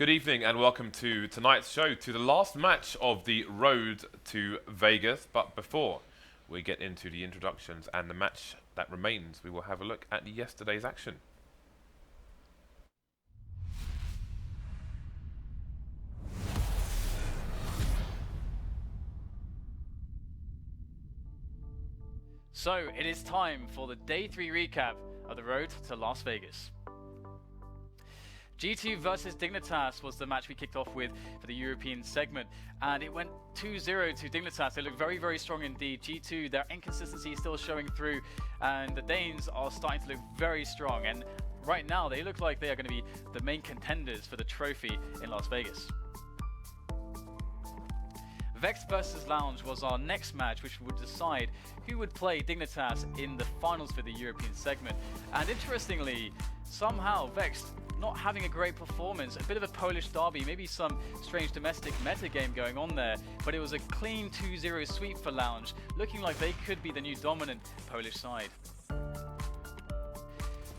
Good evening and welcome to tonight's show, to the last match of the road to Vegas. But before we get into the introductions and the match that remains, we will have a look at yesterday's action. So it is time for the Day 3 recap of the road to Las Vegas. G2 versus Dignitas was the match we kicked off with for the European segment, and it went 2-0 to Dignitas. They look very, very strong indeed. G2, their inconsistency is still showing through, and the Danes are starting to look very strong, and right now they look like they are going to be the main contenders for the trophy in Las Vegas. Vex versus Lounge was our next match, which would decide who would play Dignitas in the finals for the European segment. And interestingly, somehow Vex not having a great performance, a bit of a Polish derby, maybe some strange domestic meta game going on there, but it was a clean 2-0 sweep for Lounge, looking like they could be the new dominant Polish side.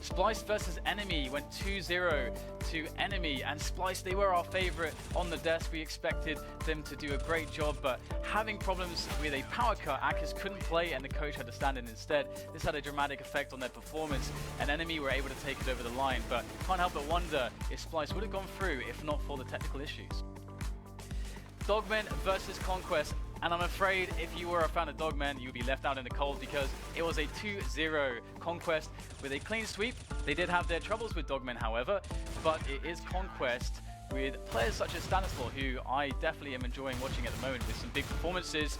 Splyce versus Enemy went 2-0 to Enemy, and Splyce, they were our favorite on the desk. We expected them to do a great job, but having problems with a power cut, Akis couldn't play and the coach had to stand in instead. This had a dramatic effect on their performance, and Enemy were able to take it over the line, but can't help but wonder if Splyce would have gone through if not for the technical issues. Dogmen versus Conquest. And I'm afraid if you were a fan of Dogmen, you'd be left out in the cold because it was a 2-0 Conquest with a clean sweep. They did have their troubles with Dogmen, however, but it is Conquest with players such as Stanislaw, who I definitely am enjoying watching at the moment with some big performances.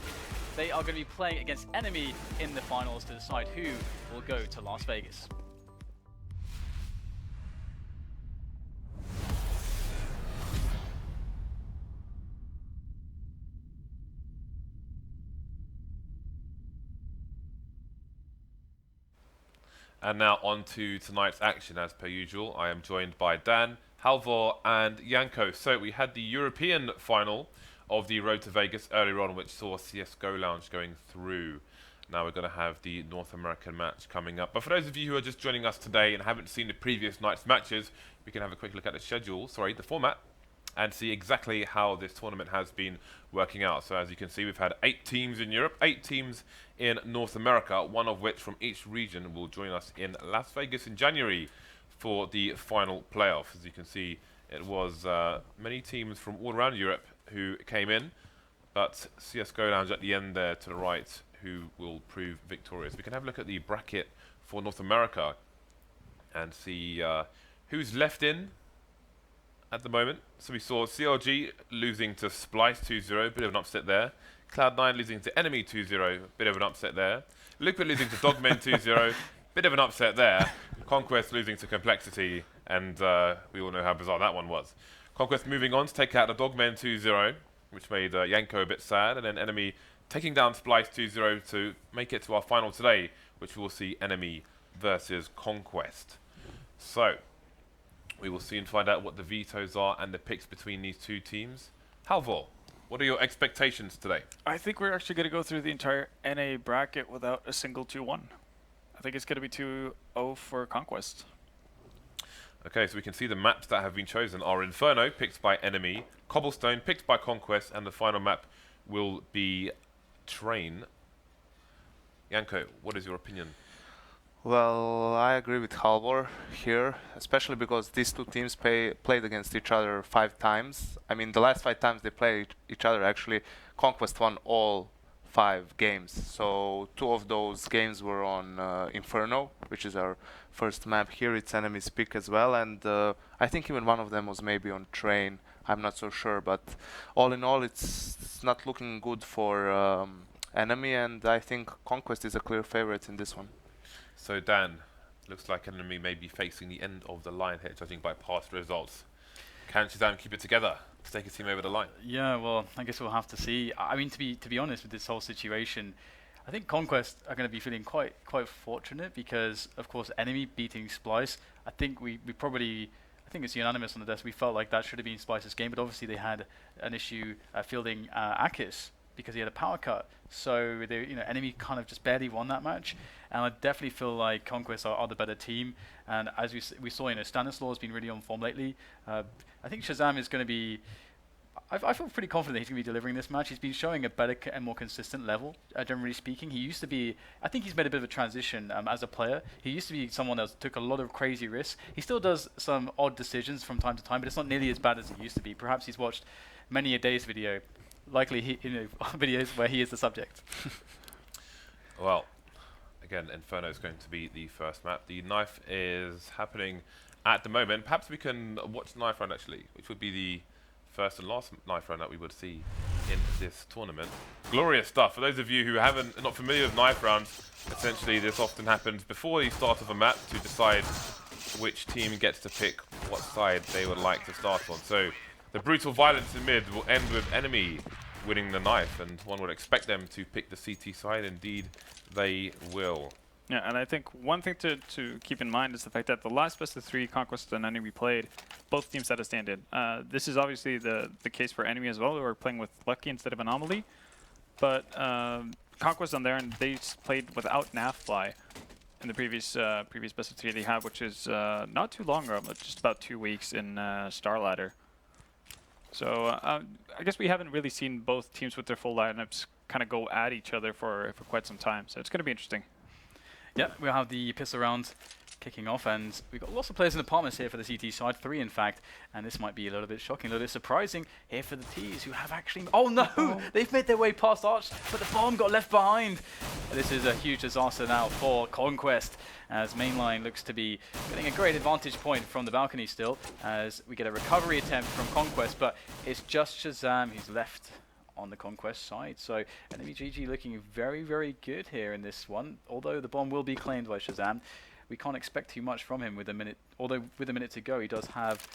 They are going to be playing against Enemy in the finals to decide who will go to Las Vegas. And now on to tonight's action. As per usual, I am joined by Dan, Halvor and Janko. So we had the European final of the Road to Vegas earlier on, which saw CSGO Lounge going through. Now we're going to have the North American match coming up. But for those of you who are just joining us today and haven't seen the previous night's matches, we can have a quick look at the format, and see exactly how this tournament has been working out. So as you can see, we've had 8 teams in Europe, 8 teams in North America, one of which from each region will join us in Las Vegas in January for the final playoff. As you can see, it was many teams from all around Europe who came in, but CSGO Lounge at the end there to the right who will prove victorious. We can have a look at the bracket for North America and see who's left in at the moment. So we saw CLG losing to Splyce 2-0, bit of an upset there. Cloud9 losing to Enemy 2-0, bit of an upset there. Liquid losing to Dogmen 2-0, bit of an upset there. Conquest losing to Complexity, and we all know how bizarre that one was. Conquest moving on to take out the Dogmen 2-0, which made Janko a bit sad, and then Enemy taking down Splyce 2-0 to make it to our final today, which we will see Enemy versus Conquest. So we will soon find out what the vetoes are and the picks between these two teams. Halvor, what are your expectations today? I think we're actually going to go through the entire NA bracket without a single 2-1. I think it's going to be 2-0 for Conquest. Okay, so we can see the maps that have been chosen are Inferno, picked by Enemy, Cobblestone, picked by Conquest, and the final map will be Train. Janko, what is your opinion? Well, I agree with Halvor here, especially because these two teams played against each other 5 times. I mean, the last 5 times they played each other, actually, Conquest won all 5 games. So 2 of those games were on Inferno, which is our first map here. It's Enemy's pick as well, and I think even one of them was maybe on Train. I'm not so sure, but all in all, it's not looking good for Enemy, and I think Conquest is a clear favorite in this one. So Dan, looks like Enemy may be facing the end of the line here, judging by past results. Can ShahZaM keep it together to take his team over the line? Yeah, well, I guess we'll have to see. I mean, to be honest with this whole situation, I think Conquest are going to be feeling quite fortunate because, of course, Enemy beating Splyce. I think we probably, I think it's unanimous on the desk. We felt like that should have been Splyce's game, but obviously they had an issue fielding Akis because he had a power cut. So the enemy kind of just barely won that match, and I definitely feel like Conquest are the better team. And as we saw, Stanislaw has been really on form lately. I think ShahZaM is going to be. I feel pretty confident that he's going to be delivering this match. He's been showing a better and more consistent level, generally speaking. He used to be, I think he's made a bit of a transition as a player. He used to be someone that took a lot of crazy risks. He still does some odd decisions from time to time, but it's not nearly as bad as it used to be. Perhaps he's watched many a day's video, likely videos where he is the subject. Well, again, Inferno is going to be the first map. The knife is happening at the moment. Perhaps we can watch the knife round actually, which would be the first and last knife round that we would see in this tournament. Glorious stuff. For those of you who not familiar with knife rounds, essentially this often happens before the start of a map to decide which team gets to pick what side they would like to start on. So the brutal violence in mid will end with enemy winning the knife, and one would expect them to pick the CT side. Indeed, they will. Yeah, and I think one thing to keep in mind is the fact that the last best of 3 Conquest and Enemy played, both teams had a stand-in. This is obviously the case for Enemy as well, who are playing with Lucky instead of Anomaly. But Conquest on there, and they played without NAF-FLY in the previous best of 3 they had, which is not too long ago, but just about 2 weeks in Star Ladder. So I guess we haven't really seen both teams with their full lineups kind of go at each other for quite some time. So it's going to be interesting. Yeah, we'll have the pistol round kicking off, and we've got lots of players in apartments here for the CT side, 3 in fact, and this might be a little bit shocking, a little bit surprising here for the Ts, who have actually... Oh no! They've made their way past Arch, but the bomb got left behind! This is a huge disaster now for Conquest, as MAiNLiNE looks to be getting a great advantage point from the balcony still, as we get a recovery attempt from Conquest, but it's just ShahZaM who's left on the Conquest side. So enemy GG looking very, very good here in this one. Although the bomb will be claimed by ShahZaM, we can't expect too much from him with a minute. Although with a minute to go, he does have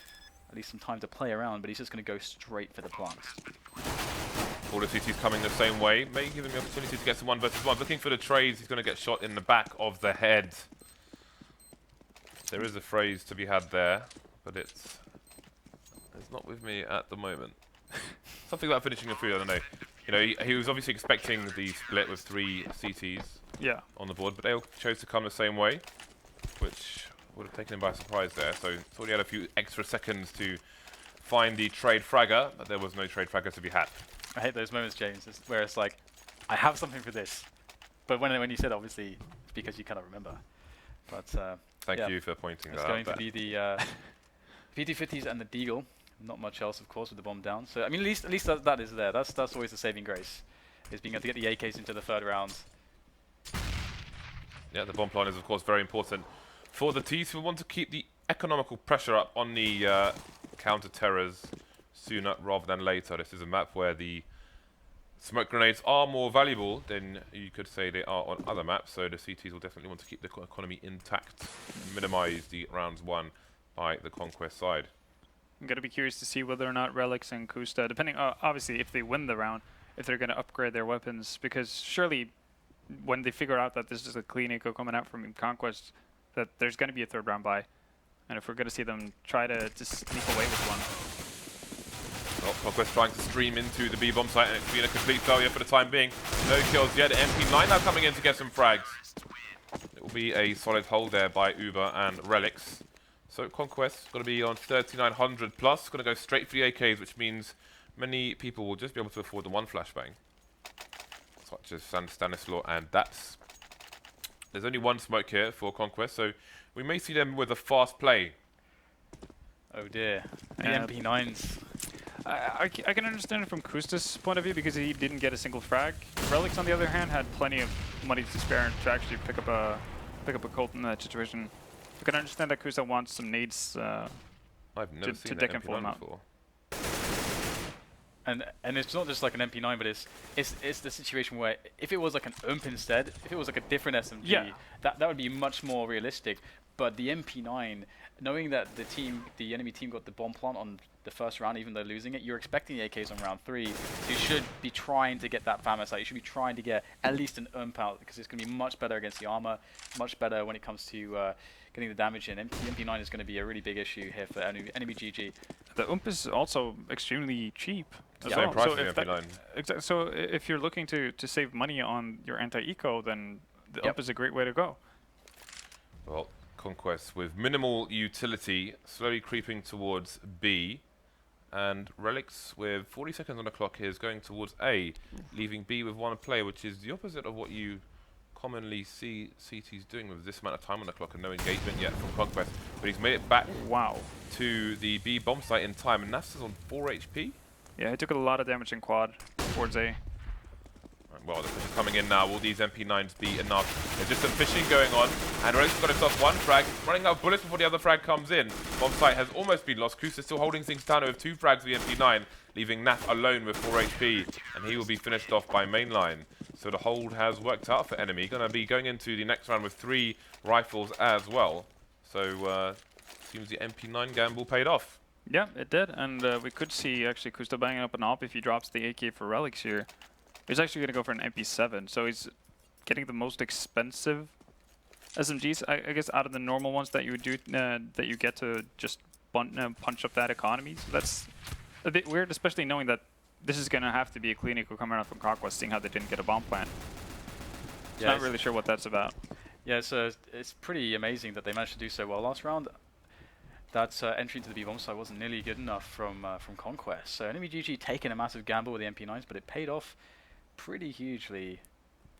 at least some time to play around, but he's just going to go straight for the plants. All the CTs coming the same way. May give him the opportunity to get some 1 versus 1. Looking for the trades, he's going to get shot in the back of the head. There is a phrase to be had there, but it's not with me at the moment. Something about finishing a food, I don't know. He was obviously expecting the split with 3 CTs on the board, but they all chose to come the same way, which would have taken him by surprise there. So thought he had a few extra seconds to find the trade fragger, but there was no trade fragger to be had. I hate those moments, James, where it's like, I have something for this. But when you said obviously, it's because you cannot remember. But Thank you for pointing that out. It's going to be the PT50s and the Deagle. Not much else, of course, with the bomb down. So I mean, at least that is there. That's always the saving grace, is being able to get the AKs into the 3rd round. Yeah, the bomb plant is of course very important for the Ts who want to keep the economical pressure up on the counter terrors sooner rather than later. This is a map where the smoke grenades are more valuable than you could say they are on other maps. So the CTs will definitely want to keep the economy intact and minimize the rounds won by the Conquest side. I'm going to be curious to see whether or not Relyks and Koosta, depending, obviously, if they win the round, if they're going to upgrade their weapons. Because surely, when they figure out that this is a clean eco coming out from Conquest, that there's going to be a 3rd round buy. And if we're going to see them try to sneak away with one. Well, Conquest trying to stream into the B-bomb site, and it's been a complete failure for the time being. No kills yet. MP9 now coming in to get some frags. It will be a solid hold there by Uber and Relyks. So Conquest going to be on 3,900 plus, going to go straight for the AKs, which means many people will just be able to afford the 1 flashbang, such as Stanislaw and daps. There's only 1 smoke here for Conquest, so we may see them with a fast play. Oh dear, the MP9s. I can understand it from Koosta's point of view because he didn't get a single frag. Relyks, on the other hand, had plenty of money to spare to actually pick up a Colt in that situation. I can understand that Koosta wants some nades I've never seen to that deck and pull MP9 him out. before. And it's not just like an MP9, but it's the situation where if it was like an UMP instead, if it was like a different SMG, that would be much more realistic. But the MP9, knowing that the enemy team got the bomb plant on the 1st round, even though losing it, you're expecting the AKs on round 3. So you should be trying to get that FAMAS out. You should be trying to get at least an UMP out, because it's going to be much better against the armor, much better when it comes to getting the damage in. The MP9 is going to be a really big issue here for enemy GG. The UMP is also extremely cheap. the Yeah. same price So for the if that- MP9. So if you're looking to save money on your anti-eco, then the up is a great way to go. Well, Conquest with minimal utility, slowly creeping towards B. And Relyks with 40 seconds on the clock here is going towards A, leaving B with one player, which is the opposite of what you commonly see CT's doing with this amount of time on the clock and no engagement yet from Conquest. But he's made it back to the B bomb site in time, and Naf's is on 4 HP. Yeah, he took a lot of damage in quad towards A. Well, the push is coming in now. Will these MP9s be enough? There's just some fishing going on, and Relyks got himself one frag, running out of bullets before the other frag comes in. Bomb site has almost been lost. koosta still holding things down with 2 frags for the MP9, leaving NAF alone with 4 HP, and he will be finished off by MAiNLiNE. So the hold has worked out for enemy. Going to be going into the next round with 3 rifles as well. So seems the MP9 gamble paid off. Yeah, it did, and we could see actually koosta banging up an op if he drops the AK for Relyks here. He's actually going to go for an MP7, so he's getting the most expensive SMGs, I guess, out of the normal ones that you would do, that you get to just punch up that economy. So that's a bit weird, especially knowing that this is going to have to be a clean eco coming out from Conquest, seeing how they didn't get a bomb plant. Yeah, not really sure what that's about. Yeah, so it's pretty amazing that they managed to do so well last round. That entry into the B bomb site wasn't nearly good enough from Conquest. So enemy GG taking a massive gamble with the MP9s, but it paid off pretty hugely,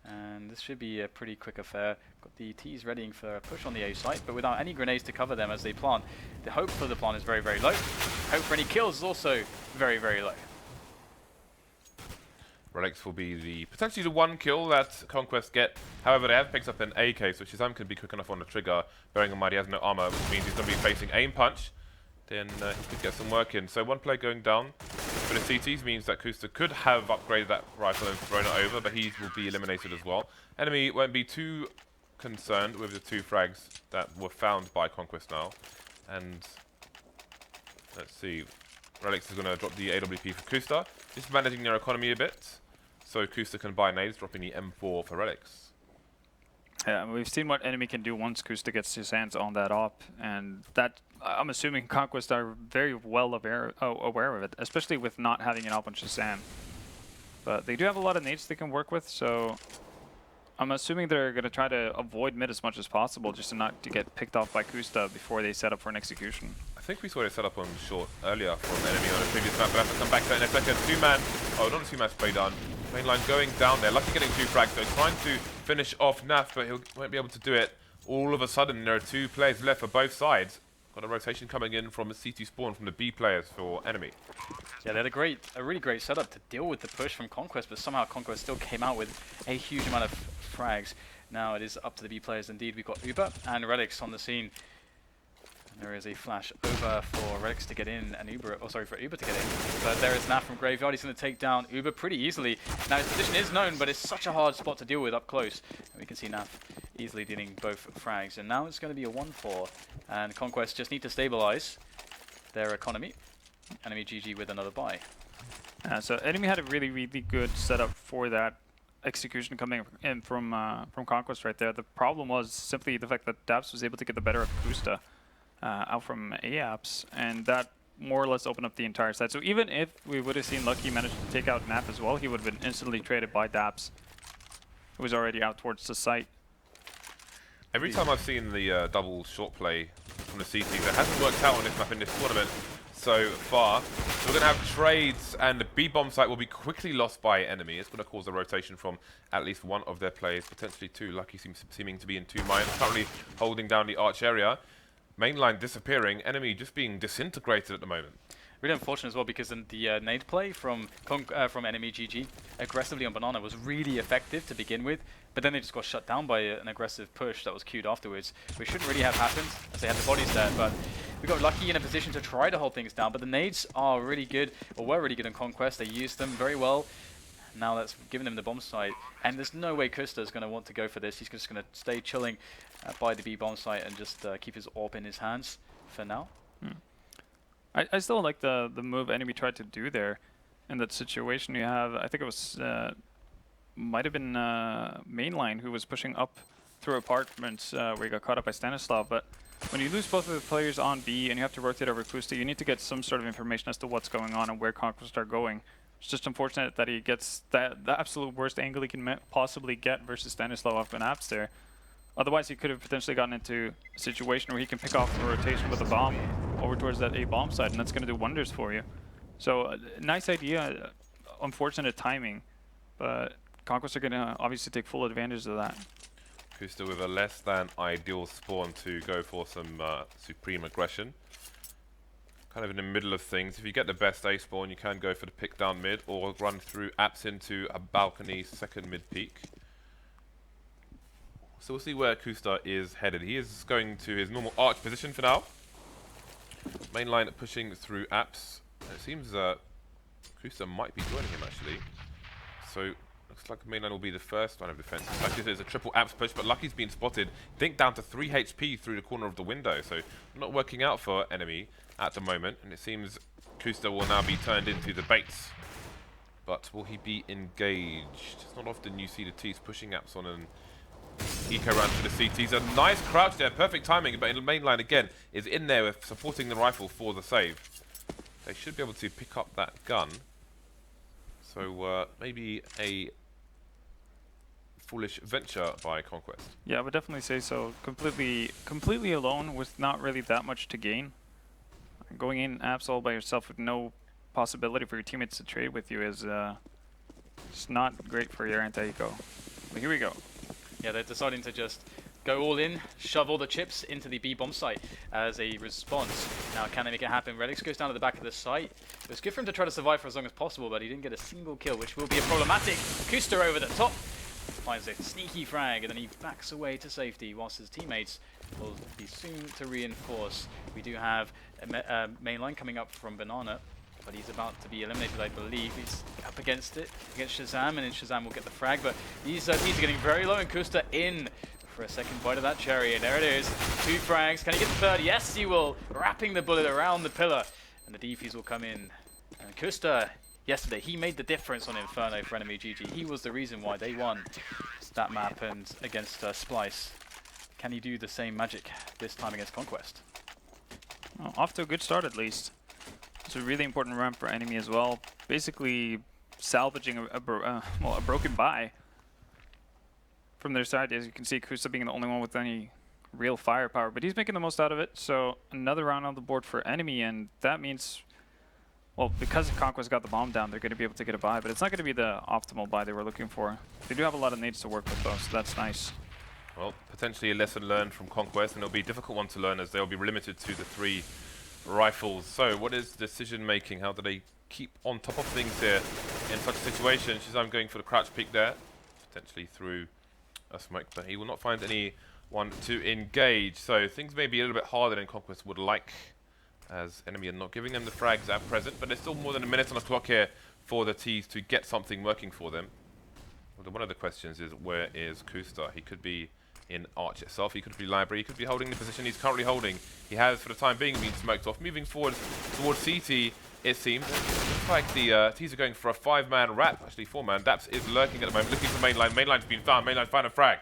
and this should be a pretty quick affair. Got the T's readying for a push on the A site, but without any grenades to cover them as they plant. The hope for the plant is very, very low. Hope for any kills is also very, very low. Relyks will be potentially the 1 kill that Conquest get. However, they have picked up an AK, so ShahZaM could be quick enough on the trigger, bearing in mind he has no armor, which means he's going to be facing aim punch. Then he could get some work in. So 1 player going down for the CTs means that koosta could have upgraded that rifle and thrown it over, but he will be eliminated as well. Enemy won't be too concerned with the 2 frags that were found by Conquest now. And let's see, Relyks is going to drop the AWP for koosta, just managing their economy a bit, so koosta can buy nades, dropping the M4 for Relyks. Yeah, we've seen what enemy can do once koosta gets his hands on that op, and that I'm assuming Conquest are very well aware of it, especially with not having an op on ShahZaM. But they do have a lot of nades they can work with, so I'm assuming they're going to try to avoid mid as much as possible, just to not to get picked off by koosta before they set up for an execution. I think we saw it set up on short earlier from enemy on a previous map, but I have to come back to that in a second. 2-man, oh, not a 2-man spray down. MAiNLiNE going down there, lucky getting 2 frags though, trying to finish off NAF, but he won't be able to do it. All of a sudden, there are 2 players left for both sides. Got a rotation coming in from the CT spawn from the B players for enemy. Yeah, they had a really great setup to deal with the push from Conquest, but somehow Conquest still came out with a huge amount of frags. Now it is up to the B players indeed. We've got Uber and Relyks on the scene. There is a flash over for Relyks to get in, and for Uber to get in. But there is NAF from Graveyard. He's going to take down Uber pretty easily. Now his position is known, but it's such a hard spot to deal with up close. And we can see NAF easily dealing both frags. And now it's going to be a 1-4, and Conquest just need to stabilize their economy. Enemy GG with another buy. So enemy had a really, really good setup for that execution coming in from Conquest right there. The problem was simply the fact that daps was able to get the better of koosta out from A-apps, and that more or less opened up the entire side. So even if we would have seen Lucky manage to take out NAF as well, he would have been instantly traded by daps, who was already out towards the site. Every time I've seen the double short play from the CTs, it hasn't worked out on this map in this tournament so far. So we're going to have trades, and the B bomb site will be quickly lost by enemy. It's going to cause a rotation from at least 1 of their players, potentially 2. Lucky seeming to be in 2 mines, currently holding down the arch area. MAiNLiNE disappearing, enemy just being disintegrated at the moment. Really unfortunate as well, because in the nade play from enemy GG aggressively on Banana was really effective to begin with, but then they just got shut down by an aggressive push that was queued afterwards, which shouldn't really have happened as they had the bodies there. But we got Lucky in a position to try to hold things down, but the nades are really good, or were really good in Conquest. They used them very well. Now that's given him the bomb site, and there's no way koosta is going to want to go for this. He's just going to stay chilling by the B bomb site and just keep his AWP in his hands for now. I still like the move enemy tried to do there in that situation. You have, I think it was, might have been MAiNLiNE who was pushing up through apartments where he got caught up by Stanislaw, but when you lose both of the players on B and you have to rotate over koosta, you need to get some sort of information as to what's going on and where Conquest are going. It's just unfortunate that he gets the absolute worst angle he can possibly get versus Stanislaw off an apps there. Otherwise, he could have potentially gotten into a situation where he can pick off a rotation with a bomb over towards that A bomb side, and that's going to do wonders for you. So, nice idea, unfortunate timing, but Conquest are going to obviously take full advantage of that. koosta with a less than ideal spawn to go for some supreme aggression. Kind of in the middle of things. If you get the best A spawn, you can go for the pick down mid or run through apps into a balcony second mid peak. So we'll see where koosta is headed. He is going to his normal arch position for now. MAiNLiNE pushing through apps. It seems koosta might be joining him actually. So looks like MAiNLiNE will be the first line of defense. Like this is a triple apps push, but Lucky's been spotted. Think down to 3 HP through the corner of the window. So not working out for enemy at the moment, and it seems koosta will now be turned into the baits. But will he be engaged? It's not often you see the T's pushing apps on an eco round for the CTs. A nice crouch there, perfect timing, but MAiNLiNE again is in there with supporting the rifle for the save. They should be able to pick up that gun. So maybe a foolish venture by Conquest. Yeah, I would definitely say so. Completely alone with not really that much to gain. Going in apps all by yourself with no possibility for your teammates to trade with you is just not great for your anti-eco. But here we go. Yeah, they're deciding to just go all in, shove all the chips into the B bomb site as a response. Now, can they make it happen? Relyks goes down to the back of the site. It was good for him to try to survive for as long as possible, but he didn't get a single kill, which will be a problematic. koosta over the top. Finds a sneaky frag, and then he backs away to safety whilst his teammates will be soon to reinforce. We do have MAiNLiNE coming up from Banana, but he's about to be eliminated, I believe. He's up against it, against ShahZaM, and then ShahZaM will get the frag, but these teams are getting very low, and koosta in for a second bite of that cherry, and there it is. 2 frags. Can he get the third? Yes, he will. Wrapping the bullet around the pillar, and the defuse will come in. And koosta, yesterday, he made the difference on Inferno for enemy GG. He was the reason why they won that map and against Splice. Can he do the same magic this time against Conquest? Well, off to a good start at least. It's a really important ramp for enemy as well. Basically salvaging a broken buy from their side. As you can see, koosta being the only one with any real firepower, but he's making the most out of it. So another round on the board for enemy, and that means, well, because Conquest got the bomb down, they're going to be able to get a buy, but it's not going to be the optimal buy they were looking for. They do have a lot of nades to work with though, so that's nice. Well, potentially a lesson learned from Conquest, and it'll be a difficult one to learn as they'll be limited to the 3 rifles. So what is decision making? How do they keep on top of things here in such a situation? ShahZaM going for the crouch peek there, potentially through a smoke, but he will not find anyone to engage. So things may be a little bit harder than Conquest would like, as enemy are not giving them the frags at present, but there's still more than a minute on the clock here for the T's to get something working for them. Well, one of the questions is, where is koosta? He could be in Arch itself, he could be Library, he could be holding the position he's currently holding. He has, for the time being, been smoked off. Moving forward towards CT, it seems. Looks like the T's are going for a 5-man wrap, actually 4-man. Daps is lurking at the moment, looking for MAiNLiNE. MAiNLiNE's been found, MAiNLiNE found a frag.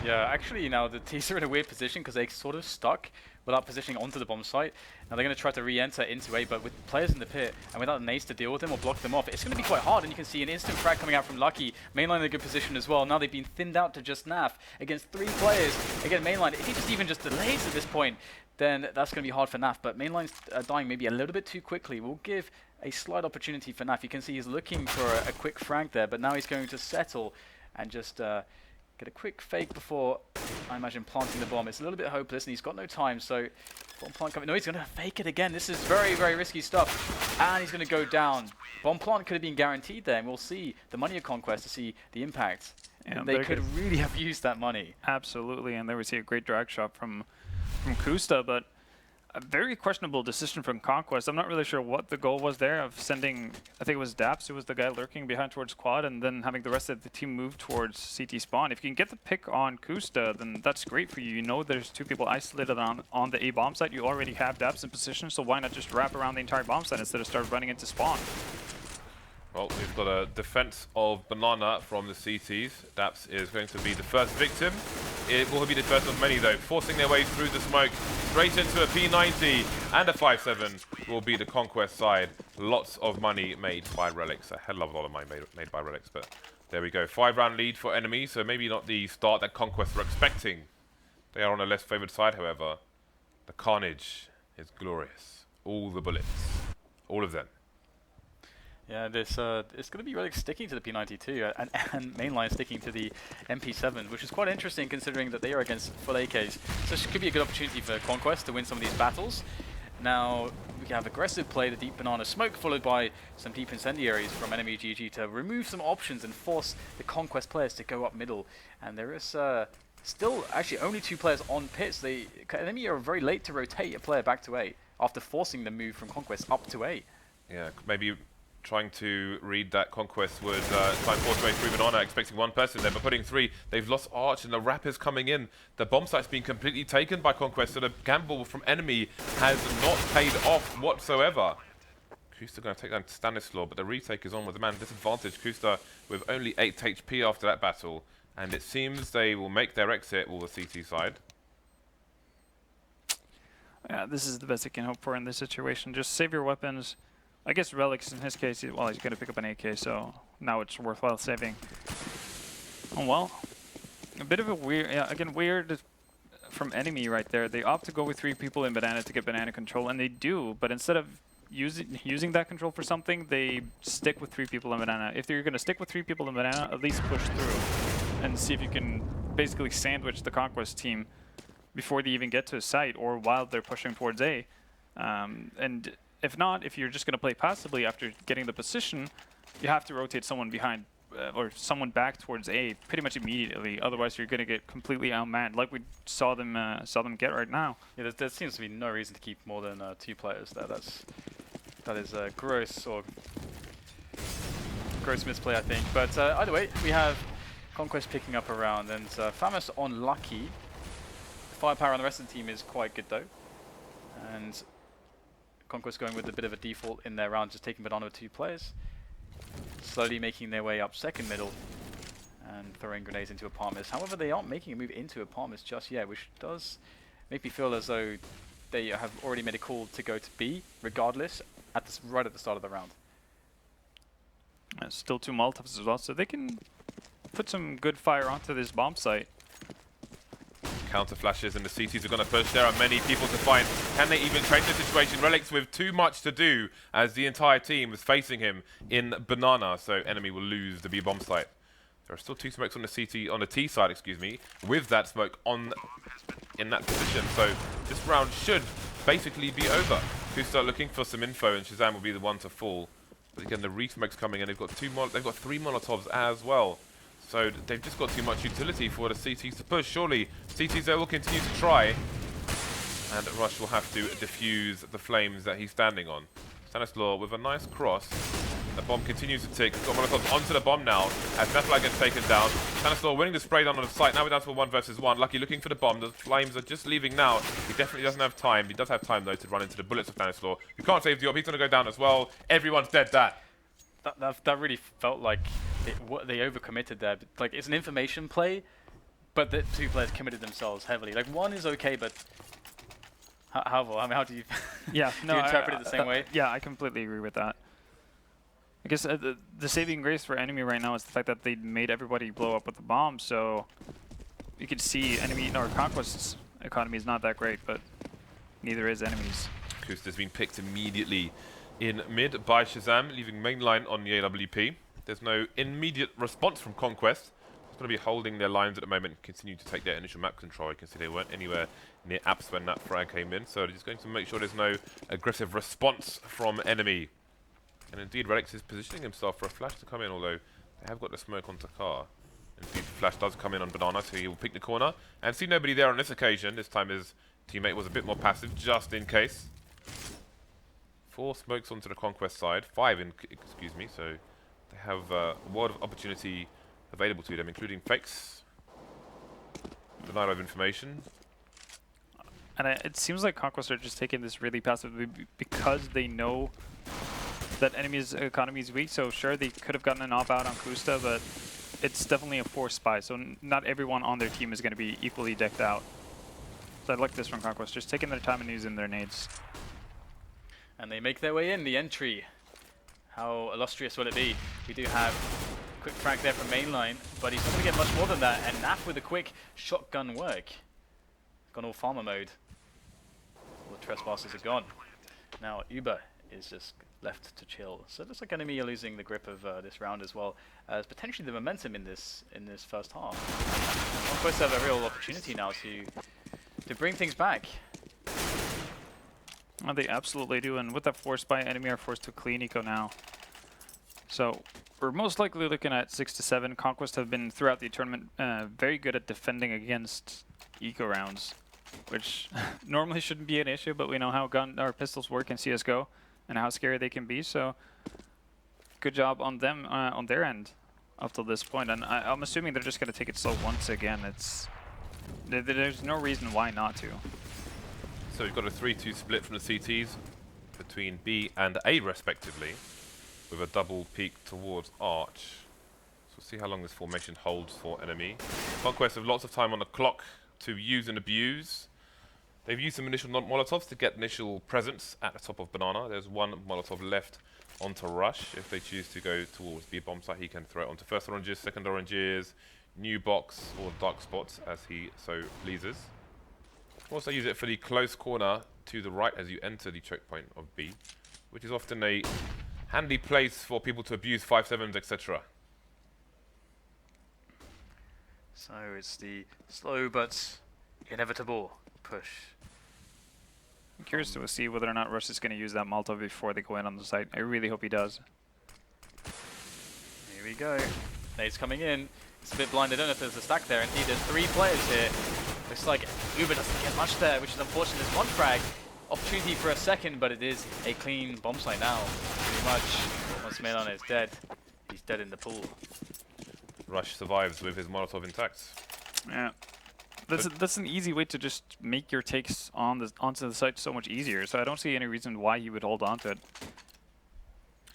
Yeah, actually now the T's are in a weird position because they sort of stuck without positioning onto the bomb site. Now they're going to try to re-enter into A, but with players in the pit and without nades to deal with them or block them off, it's going to be quite hard, and you can see an instant frag coming out from Lucky. MAiNLiNE in a good position as well. Now they've been thinned out to just NAF against 3 players. Again, MAiNLiNE, if he just even just delays at this point, then that's going to be hard for NAF, but MAiNLiNE's dying maybe a little bit too quickly. We'll give a slight opportunity for NAF. You can see he's looking for a quick frag there, but now he's going to settle and just get a quick fake before, I imagine, planting the bomb. It's a little bit hopeless, and he's got no time, so bomb plant coming. No, he's going to fake it again. This is very, very risky stuff, and he's going to go down. Bomb plant could have been guaranteed there, and we'll see the money of Conquest to see the impact. Yeah, they could really have used that money. Absolutely, and there we see a great drag shot from koosta, but a very questionable decision from Conquest. I'm not really sure what the goal was there of sending, I think it was Daps who was the guy lurking behind towards quad, and then having the rest of the team move towards CT spawn. If you can get the pick on koosta, then that's great for you. You know there's 2 people isolated on the A bomb site. You already have Daps in position, so why not just wrap around the entire bomb site instead of start running into spawn? Well, we've got a defense of banana from the CTs. Daps is going to be the first victim. It will be the first of many, though, forcing their way through the smoke straight into a P90 and a 5-7 will be the Conquest side. Lots of money made by Relyks. A hell of a lot of money made by Relyks, but there we go. 5-round lead for enemy, so maybe not the start that Conquest were expecting. They are on a less favoured side, however. The carnage is glorious. All the bullets. All of them. Yeah, this it's going to be Relyks sticking to the P92 and MAiNLiNE sticking to the MP7, which is quite interesting considering that they are against full AKs. So this could be a good opportunity for Conquest to win some of these battles. Now, we can have aggressive play, the deep banana smoke, followed by some deep incendiaries from enemy GG to remove some options and force the Conquest players to go up middle. And there is still actually only 2 players on pits. Enemy are very late to rotate a player back to A after forcing the move from Conquest up to A. Yeah, maybe trying to read that Conquest would try and force way through banana, expecting 1 person there, but putting 3. They've lost Arch and the Rap is coming in. The bomb site's been completely taken by Conquest, so the gamble from enemy has not paid off whatsoever. koosta going to take down Stanislaw, but the retake is on with the man disadvantage. koosta with only 8 HP after that battle, and it seems they will make their exit, all the CT side. Yeah, this is the best you can hope for in this situation. Just save your weapons. I guess Relyks, in his case, well, he's going to pick up an AK, so now it's worthwhile saving. Oh, well. A bit of a weird, yeah, again, weird from enemy right there. They opt to go with 3 people in banana to get banana control, and they do, but instead of using that control for something, they stick with 3 people in banana. If you're going to stick with 3 people in banana, at least push through and see if you can basically sandwich the Conquest team before they even get to a site or while they're pushing towards A. And if not, if you're just going to play passively after getting the position, you have to rotate someone behind or someone back towards A pretty much immediately. Otherwise, you're going to get completely outmanned, like we saw them get right now. Yeah, there seems to be no reason to keep more than 2 players there. That is gross misplay, I think. But either way, we have Conquest picking up a round, and Famous on Lucky. Firepower on the rest of the team is quite good though, and Conquest going with a bit of a default in their round, just taking banana with 2 players, slowly making their way up second middle and throwing grenades into apartments. However, they aren't making a move into apartments just yet, which does make me feel as though they have already made a call to go to B regardless right at the start of the round. Still 2 Molotovs as well, so they can put some good fire onto this bomb site. Counter flashes and the CTs are going to push. There are many people to find. Can they even change the situation? Relyks with too much to do as the entire team is facing him in banana, so enemy will lose the B bomb site. There are still 2 smokes on the T side, excuse me, with that smoke in that position. So this round should basically be over. koosta looking for some info, and ShahZaM will be the one to fall. But again, the re-smokes coming in. They've got 3 Molotovs as well. So they've just got too much utility for the CTs to push. Surely CTs though will continue to try, and Rush will have to defuse the flames that he's standing on. Stanislaw with a nice cross. The bomb continues to tick. He's got Molotov onto the bomb now as NAF-FLY gets taken down. Stanislaw winning the spray down on the site. Now we're down to a 1 versus 1. Lucky looking for the bomb. The flames are just leaving now. He definitely doesn't have time. He does have time though to run into the bullets of Stanislaw. You can't save the op. He's going to go down as well. Everyone's dead. That really felt like they overcommitted there. Like, it's an information play, but the 2 players committed themselves heavily. Like, 1 is okay, but Halvor, I mean, how do you do you interpret it the same way? Yeah, I completely agree with that. I guess the saving grace for enemy right now is the fact that they made everybody blow up with the bomb, so you can see enemy or Conquest's economy is not that great, but neither is enemy's. koosta's been picked immediately in mid by ShahZaM, leaving MAiNLiNE on the AWP. There's no immediate response from Conquest. It's going to be holding their lines at the moment and continue to take their initial map control. You can see they weren't anywhere near apps when that frag came in, so they're just going to make sure there's no aggressive response from enemy. And indeed, Relyks is positioning himself for a flash to come in, although they have got the smoke onto car. Indeed, the flash does come in on banana, so he will pick the corner. And see nobody there on this occasion. This time his teammate was a bit more passive, just in case. 4 smokes onto the Conquest side, 5 excuse me, so they have a world of opportunity available to them, including fakes, denial of information. And it seems like Conquest are just taking this really passively because they know that enemy's economy is weak. So sure, they could have gotten an off out on Koosta, but it's definitely a forced spy. So not everyone on their team is going to be equally decked out. So I like this from Conquest, just taking their time and using their nades. And they make their way in, the entry. How illustrious will it be? We do have a quick frag there from MAiNLiNE, but he's not going to get much more than that. And NAF with a quick shotgun work. Gone all farmer mode. All the trespassers are gone. Now Uber is just left to chill. So it looks like enemy are losing the grip of this round as well as potentially the momentum in this first half. Conquest have a real opportunity now to bring things back. Well, they absolutely do, and with that force by enemy are forced to clean eco now. So we're most likely looking at 6 to 7. Conquest have been throughout the tournament very good at defending against eco rounds, which normally shouldn't be an issue, but we know how pistols work in CS:GO and how scary they can be. So good job on them on their end up till this point, and I'm assuming they're just going to take it slow once again. There's no reason why not to. So we've got a 3-2 split from the CTs between B and A respectively, with a double peek towards Arch. So we'll see how long this formation holds for enemy. Conquest have lots of time on the clock to use and abuse. They've used some initial Molotovs to get initial presence at the top of Banana. There's one Molotov left onto Rush. If they choose to go towards B bomb site, he can throw it onto first oranges, second oranges, new box, or dark spots as he so pleases. Also use it for the close corner to the right as you enter the choke point of B, which is often a handy place for people to abuse 5-7s, etc. So it's the slow but inevitable push. I'm curious to see whether or not Rush is going to use that Molotov before they go in on the site. I really hope he does. Here we go. Nade's coming in. It's a bit blind. I don't know if there's a stack there. Indeed, there's 3 players here. Looks like Uber doesn't get much there, which is unfortunate. There's one frag. Opportunity for a second, but it is a clean bomb site now. Pretty much. Once MAiNLiNE is dead, he's dead in the pool. Rush survives with his Molotov intact. Yeah. That's an easy way to just make your takes onto the site so much easier. So I don't see any reason why he would hold on to it.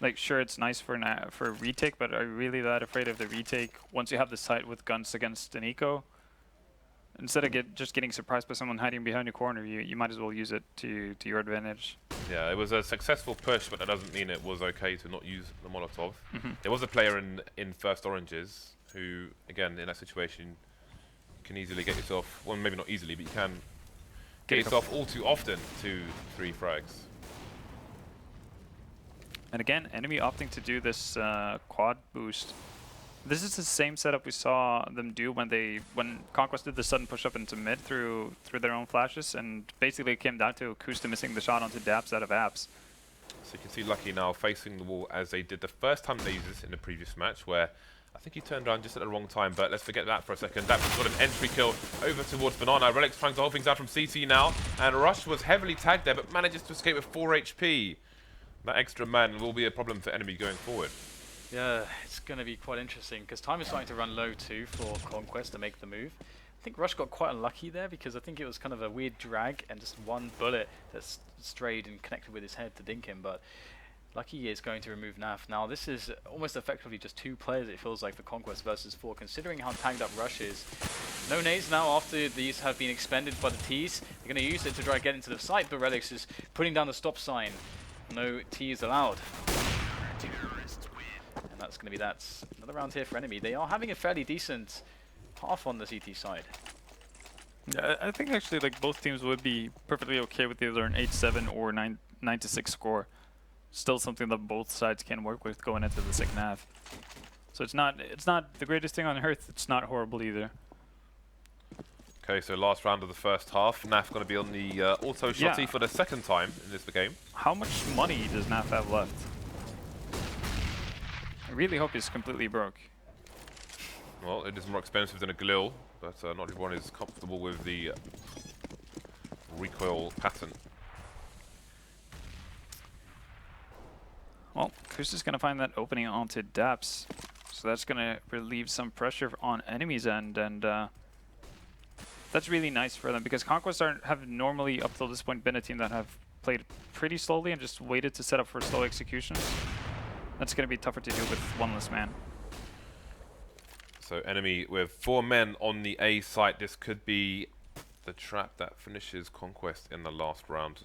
Like, sure, it's nice for a retake, but are you really that afraid of the retake once you have the site with guns against an eco? Instead of just getting surprised by someone hiding behind a corner, you might as well use it to your advantage. Yeah, it was a successful push, but that doesn't mean it was okay to not use the Molotov. There was a player in first oranges who, again, in that situation, can easily get yourself, well, maybe not easily, but you can get yourself all too often to 3 frags. And again, enemy opting to do this quad boost. This is the same setup we saw them do when Conquest did the sudden push up into mid through their own flashes, and basically it came down to koosta missing the shot onto daps out of apps. So you can see Lucky now facing the wall as they did the first time they used this in the previous match, where I think he turned around just at the wrong time, but let's forget that for a second. Daps got an entry kill over towards Banana. Relyks trying to hold things out from CT now, and Rush was heavily tagged there, but manages to escape with 4 HP. That extra man will be a problem for enemy going forward. Yeah, it's going to be quite interesting because time is starting to run low too for Conquest to make the move. I think Rush got quite unlucky there because I think it was kind of a weird drag and just one bullet that strayed and connected with his head to dink him, but Lucky is going to remove NAF. Now this is almost effectively just 2 players, it feels like, for Conquest versus 4, considering how tagged up Rush is. No nades now after these have been expended by the Ts. They're going to use it to try to get into the site, but Relyks is putting down the stop sign. No Ts allowed. And that's going to be that. Another round here for enemy. They are having a fairly decent half on the CT side. Yeah, I think actually like both teams would be perfectly okay with either an 8-7 or 9-6 score. Still something that both sides can work with going into the second half. So it's not the greatest thing on earth. It's not horrible either. Okay, so last round of the first half. NAF going to be on the auto shotty for the second time in this game. How much money does NAF have left? I really hope he's completely broke. Well, it is more expensive than a Galil, but not everyone is comfortable with the recoil pattern. Well, koosta's going to find that opening onto daps, so that's going to relieve some pressure on enemies' end, and that's really nice for them because Conquest have normally up till this point been a team that have played pretty slowly and just waited to set up for slow executions. That's going to be tougher to do with one less man. So enemy with 4 men on the A site. This could be the trap that finishes Conquest in the last round.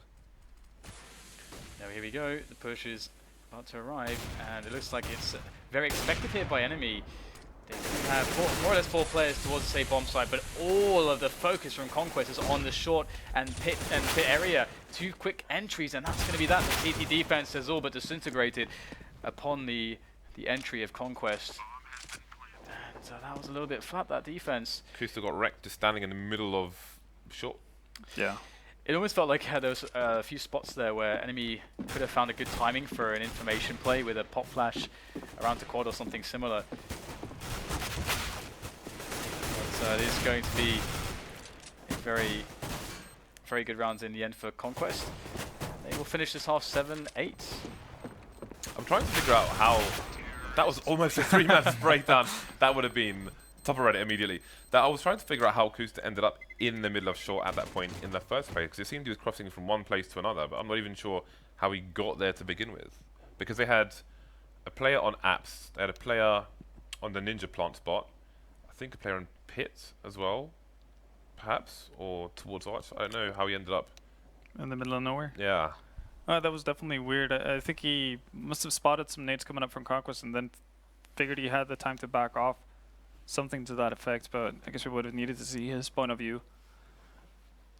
Now here we go, the push is about to arrive, and it looks like it's very expected here by enemy. They have more or less 4 players towards the safe bomb site, but all of the focus from Conquest is on the short and pit area. 2 quick entries, and that's going to be that. The CT defense has all but disintegrated upon the entry of Conquest. And so that was a little bit flat, that defense. Koosta got wrecked just standing in the middle of short. Yeah. It almost felt like there was a few spots there where enemy could have found a good timing for an information play with a pop flash around to quad or something similar. But it is going to be a very, very good rounds in the end for Conquest. They will finish this half 7-8. I'm trying to figure out how... That was almost a 3-man breakdown. That would have been top of Reddit immediately. That I was trying to figure out how Koosta ended up in the middle of short at that point in the first place, because it seemed he was crossing from one place to another, but I'm not even sure how he got there to begin with. Because they had a player on apps, they had a player on the Ninja Plant spot, I think a player on Pit as well, perhaps, or towards Arch. I don't know how he ended up In the middle of nowhere? Yeah. That was definitely weird. I think he must have spotted some nades coming up from Conquest and then figured he had the time to back off. Something to that effect, but I guess we would have needed to see his point of view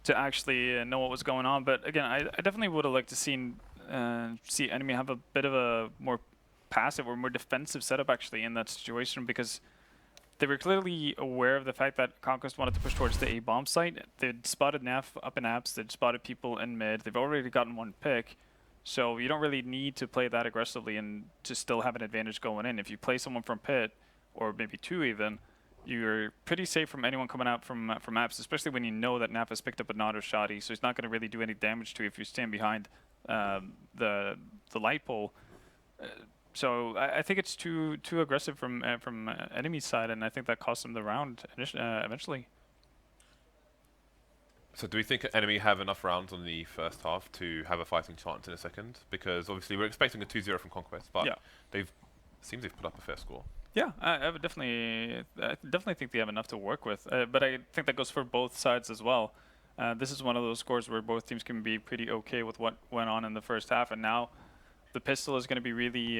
to actually know what was going on. But again, I definitely would have liked to see enemy have a bit of a more passive or more defensive setup actually in that situation, because they were clearly aware of the fact that Conquest wanted to push towards the A bomb site. They'd spotted NAF up in apps, they'd spotted people in mid, they've already gotten 1 pick. So you don't really need to play that aggressively and to still have an advantage going in. If you play someone from pit, or maybe 2 even, you're pretty safe from anyone coming out from apps, especially when you know that NAF has picked up a nod or shoddy, so he's not going to really do any damage to you if you stand behind the light pole. So I think it's too aggressive from enemy side, and I think that cost them the round eventually. So do we think enemy have enough rounds on the first half to have a fighting chance in a second? Because obviously we're expecting a 2-0 from Conquest, but yeah, seems they've put up a fair score. Yeah, I would definitely think they have enough to work with, but I think that goes for both sides as well. This is one of those scores where both teams can be pretty okay with what went on in the first half, and now the pistol is going to be really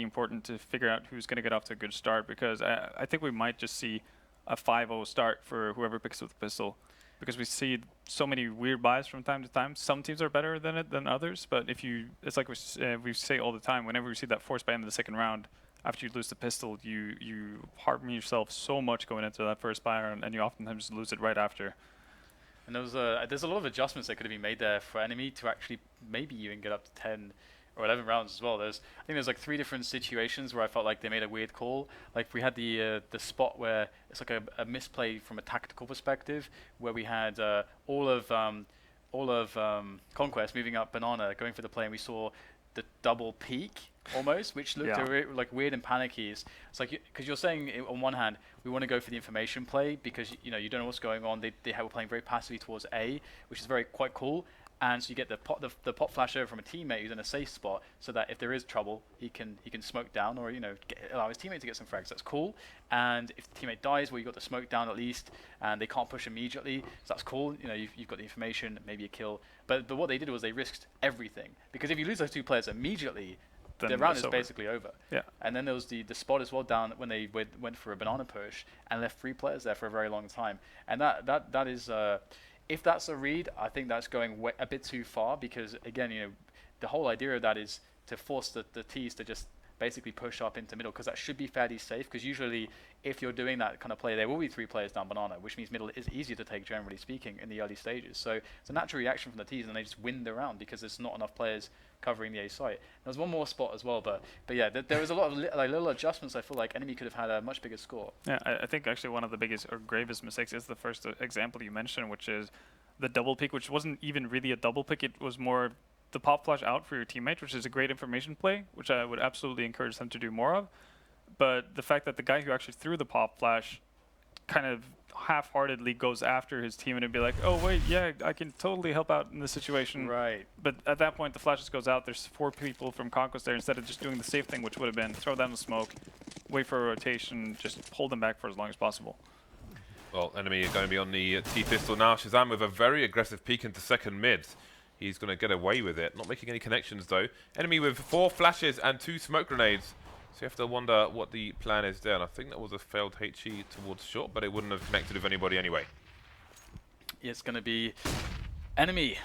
important to figure out who's going to get off to a good start, because I think we might just see a 5-0 start for whoever picks up the pistol, because we see so many weird buys from time to time. Some teams are better than others, but it's like we say all the time, whenever we see that force buy in the second round, after you lose the pistol, you harm yourself so much going into that first buy, and you oftentimes lose it right after. And there's a lot of adjustments that could have been made there for enemy to actually maybe even get up to 10 or 11 rounds as well. I think there's like 3 different situations where I felt like they made a weird call. Like we had the spot where it's like a misplay from a tactical perspective, where we had all of Conquest moving up banana, going for the play, and we saw the double peak almost, which looked like weird and panicky. It's like, because you're saying on one hand we want to go for the information play because you don't know what's going on. They were playing very passively towards A, which is quite cool. And so you get the pop flash over from a teammate who's in a safe spot, so that if there is trouble, he can smoke down, or allow his teammate to get some frags. That's cool. And if the teammate dies, well, you got the smoke down at least, and they can't push immediately. So that's cool. You've got the information, maybe a kill. But what they did was they risked everything, because if you lose those 2 players immediately, then the round is basically over. Yeah. And then there was the spot as well down when they went for a banana push and left 3 players there for a very long time. And that is. If that's a read, I think that's going a bit too far, because again, the whole idea of that is to force the T's to just basically push up into middle, because that should be fairly safe, because usually if you're doing that kind of play, there will be 3 players down banana, which means middle is easier to take, generally speaking, in the early stages. So it's a natural reaction from the T's, and they just win the round because there's not enough players covering the A site. There's one more spot as well, but yeah, there was a lot of little adjustments. I feel like enemy could have had a much bigger score. Yeah, I think actually one of the biggest or gravest mistakes is the first example you mentioned, which is the double pick, which wasn't even really a double pick. It was more the pop flash out for your teammate, which is a great information play, which I would absolutely encourage them to do more of. But the fact that the guy who actually threw the pop flash kind of half-heartedly goes after his team and be like, oh wait, yeah, I can totally help out in this situation. Right. But at that point, the flash just goes out. There's 4 people from Conquest there instead of just doing the safe thing, which would have been throw down the smoke, wait for a rotation, just hold them back for as long as possible. Well, enemy are going to be on the T-pistol now. ShahZaM with a very aggressive peek into second mid. He's going to get away with it. Not making any connections, though. Enemy with 4 flashes and 2 smoke grenades. So you have to wonder what the plan is there. And I think that was a failed HE towards short, but it wouldn't have connected with anybody anyway. It's going to be enemy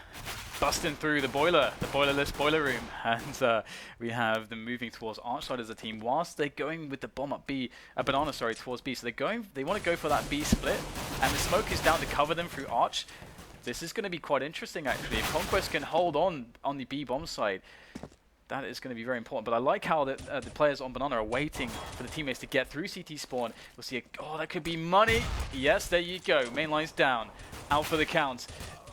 busting through the boilerless boiler room, and we have them moving towards Arch side as a team whilst they're going with the bomb up B, banana, sorry, towards B. So they want to go for that B split, and the smoke is down to cover them through Arch. This is going to be quite interesting, actually. If Conquest can hold on the B bomb side, that is going to be very important. But I like how the players on Banana are waiting for the teammates to get through CT spawn. We'll see. Oh, that could be money. Yes, there you go. MAiNLiNE's down. Out for the count.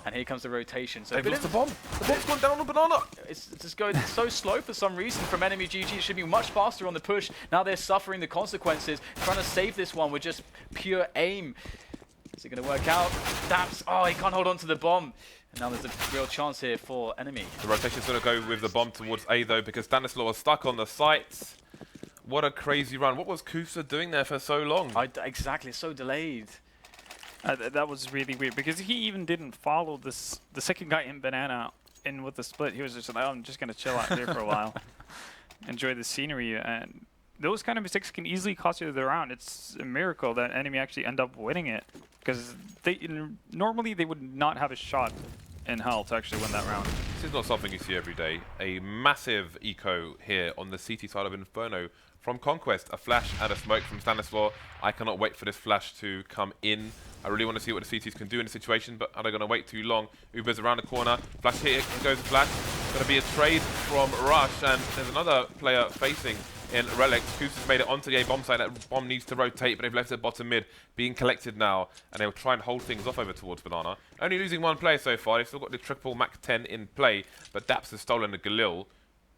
And here comes the rotation. So they've lost the bomb. The bomb's gone down on Banana. It's just going so slow for some reason from enemy GG. It should be much faster on the push. Now they're suffering the consequences. Trying to save this one with just pure aim. Is it going to work out? Daps. Oh, he can't hold on to the bomb. And now there's a real chance here for enemy. The rotation's going to go with the bomb towards A, though, because Stanislaw was stuck on the sites. What a crazy run. What was koosta doing there for so long? Exactly, so delayed. That was really weird, because he even didn't follow the second guy in Banana in with the split. He was just like, oh, I'm just going to chill out here for a while. Enjoy the scenery. And those kind of mistakes can easily cost you the round. It's a miracle that enemy actually end up winning it, because normally they would not have a shot in hell to actually win that round. This is not something you see every day. A massive eco here on the CT side of Inferno from Conquest. A flash and a smoke from Stanislaw. I cannot wait for this flash to come in. I really want to see what the CTs can do in the situation, but are they going to wait too long? Uber's around the corner. Flash here, goes the flash. Going to be a trade from Rush, and there's another player facing in Relyks. koosta's made it onto the A bomb site. That bomb needs to rotate, but they've left it bottom mid, being collected now, and they'll try and hold things off over towards Banana. Only losing 1 player so far. They've still got the triple Mac 10 in play, but daps has stolen the Galil.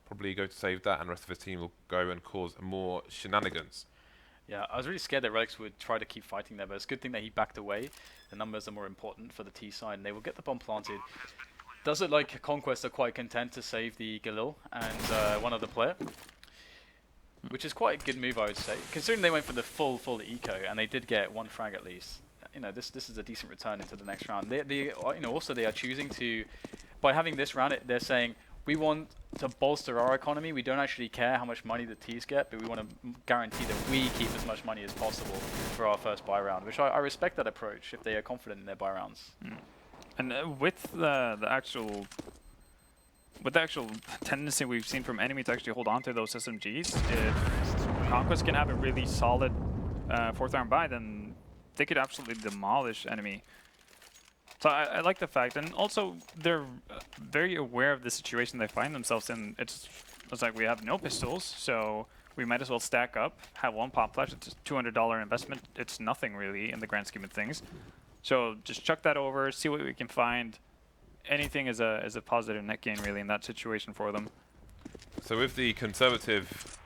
Probably go to save that, and the rest of his team will go and cause more shenanigans. Yeah, I was really scared that Relyks would try to keep fighting there, but it's a good thing that he backed away. The numbers are more important for the T side, and they will get the bomb planted. Does it like Conquest are quite content to save the Galil and one other player? Which is quite a good move, I would say, considering they went for the full eco and they did get 1 frag at least. You know, this is a decent return into the next round. Also they are choosing to, by having this round, they're saying we want to bolster our economy. We don't actually care how much money the T's get, but we want to guarantee that we keep as much money as possible for our first buy round. Which I respect that approach if they are confident in their buy rounds. And with the actual tendency we've seen from enemy to actually hold on to those SMGs, if Conquest can have a really solid 4th round buy, then they could absolutely demolish enemy. So I like the fact, and also they're very aware of the situation they find themselves in. It's like we have no pistols, so we might as well stack up, have 1 pop flash. It's a $200 investment. It's nothing really in the grand scheme of things. So just chuck that over, see what we can find. Anything is a positive net gain really in that situation for them. So with the conservative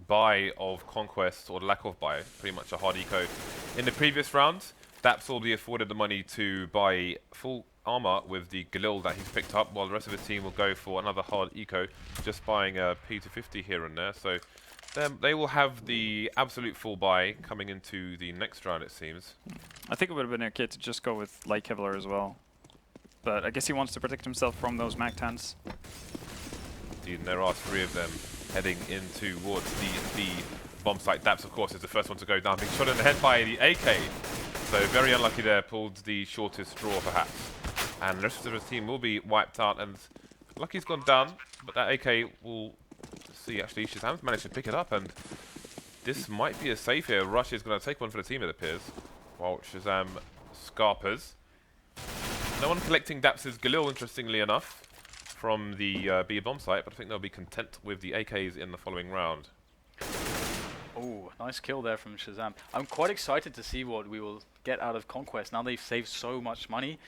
buy of Conquest, or the lack of buy, pretty much a hard eco, in the previous round, daps will be afforded the money to buy full armor with the Galil that he's picked up, while the rest of his team will go for another hard eco, just buying a P250 here and there. So they will have the absolute full buy coming into the next round, it seems. I think it would have been okay to just go with Light Kevlar as well. But I guess he wants to protect himself from those Mac 10s. Indeed, and there are 3 of them heading in towards the bomb site. Daps, of course, is the first one to go down, being shot in the head by the AK. So very unlucky there, pulled the shortest straw perhaps. And the rest of his team will be wiped out, and Lucky's gone down, but that AK will see, actually, ShahZaM's managed to pick it up, and this might be a safe here. Rush is going to take one for the team, it appears, while ShahZaM scarpers. No one collecting Daps' Galil, interestingly enough, from the B bomb site, but I think they'll be content with the AKs in the following round. Oh, nice kill there from ShahZaM. I'm quite excited to see what we will get out of Conquest. Now they've saved so much money.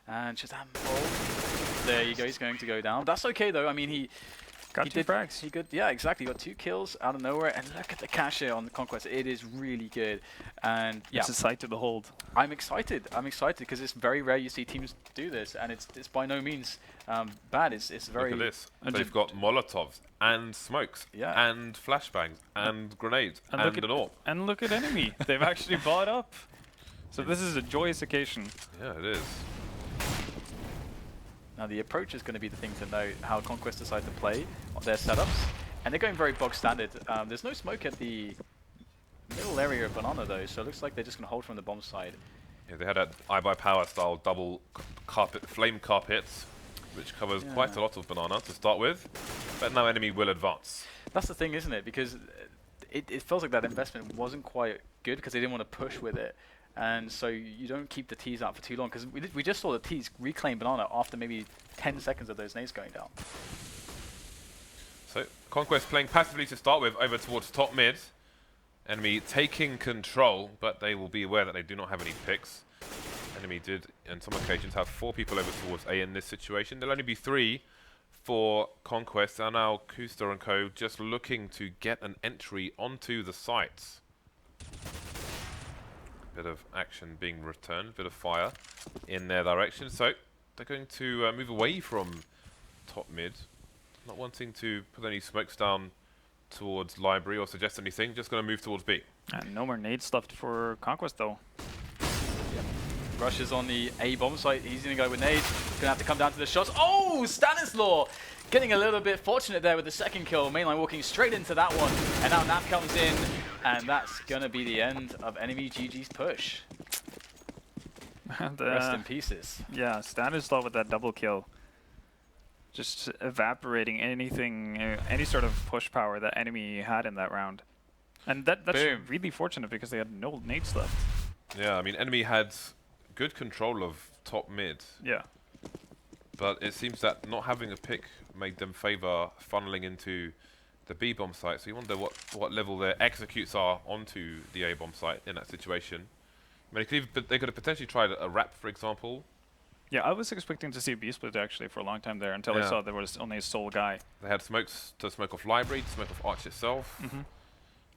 And ShahZaM, oh, there you go, he's going to go down. That's okay though, I mean, Got two frags. He yeah, exactly. Got 2 kills out of nowhere, and look at the cash here on the Conquest. It is really good, and yeah, It's a sight to behold. I'm excited. I'm excited because it's very rare you see teams do this, and it's by no means bad. It's very. Look at this. And They've got Molotovs and smokes and flashbangs and grenades and an AWP. And look at enemy. They've actually bought up. So this is a joyous occasion. Yeah, it is. Now the approach is going to be the thing to note, how Conquest decide to play on their setups. And they're going very bog standard. There's no smoke at the middle area of Banana though, so it looks like they're just going to hold from the bomb side. Yeah, they had that iBuyPower style double flame carpets, which covers quite a lot of Banana to start with. But now enemy will advance. That's the thing, isn't it? Because it feels like that investment wasn't quite good because they didn't want to push with it. And so you don't keep the T's out for too long, because we just saw the T's reclaim Banana after maybe 10 seconds of those nades going down. So Conquest playing passively to start with over towards top mid. Enemy taking control, but they will be aware that they do not have any picks. Enemy did, on some occasions, have 4 people over towards A in this situation. There'll only be 3 for Conquest, and now koosta and co just looking to get an entry onto the sites. Bit of action being returned, bit of fire in their direction. So they're going to move away from top mid, not wanting to put any smokes down towards library or suggest anything, just going to move towards B. And no more nades left for Conquest though. Yep. Rushes on the A bomb site, he's going to go with nades, going to have to come down to the shots. Oh, Stanislaw getting a little bit fortunate there with the second kill. MAiNLiNE walking straight into that one, and now NAF comes in. And that's going to be the end of enemy GG's push. And, Rest in pieces. Yeah, Stanislaw with that double kill. Just evaporating anything, any sort of push power that enemy had in that round. And that's really fortunate because they had no nades left. Yeah, I mean, enemy had good control of top mid. Yeah. But it seems that not having a pick made them favor funneling into the B bomb site, so you wonder what level their executes are onto the A bomb site in that situation. I mean, they could have potentially tried a wrap, for example. Yeah, I was expecting to see a B split actually for a long time there until I saw there was only a sole guy. They had smokes to smoke off library, to smoke off Arch itself.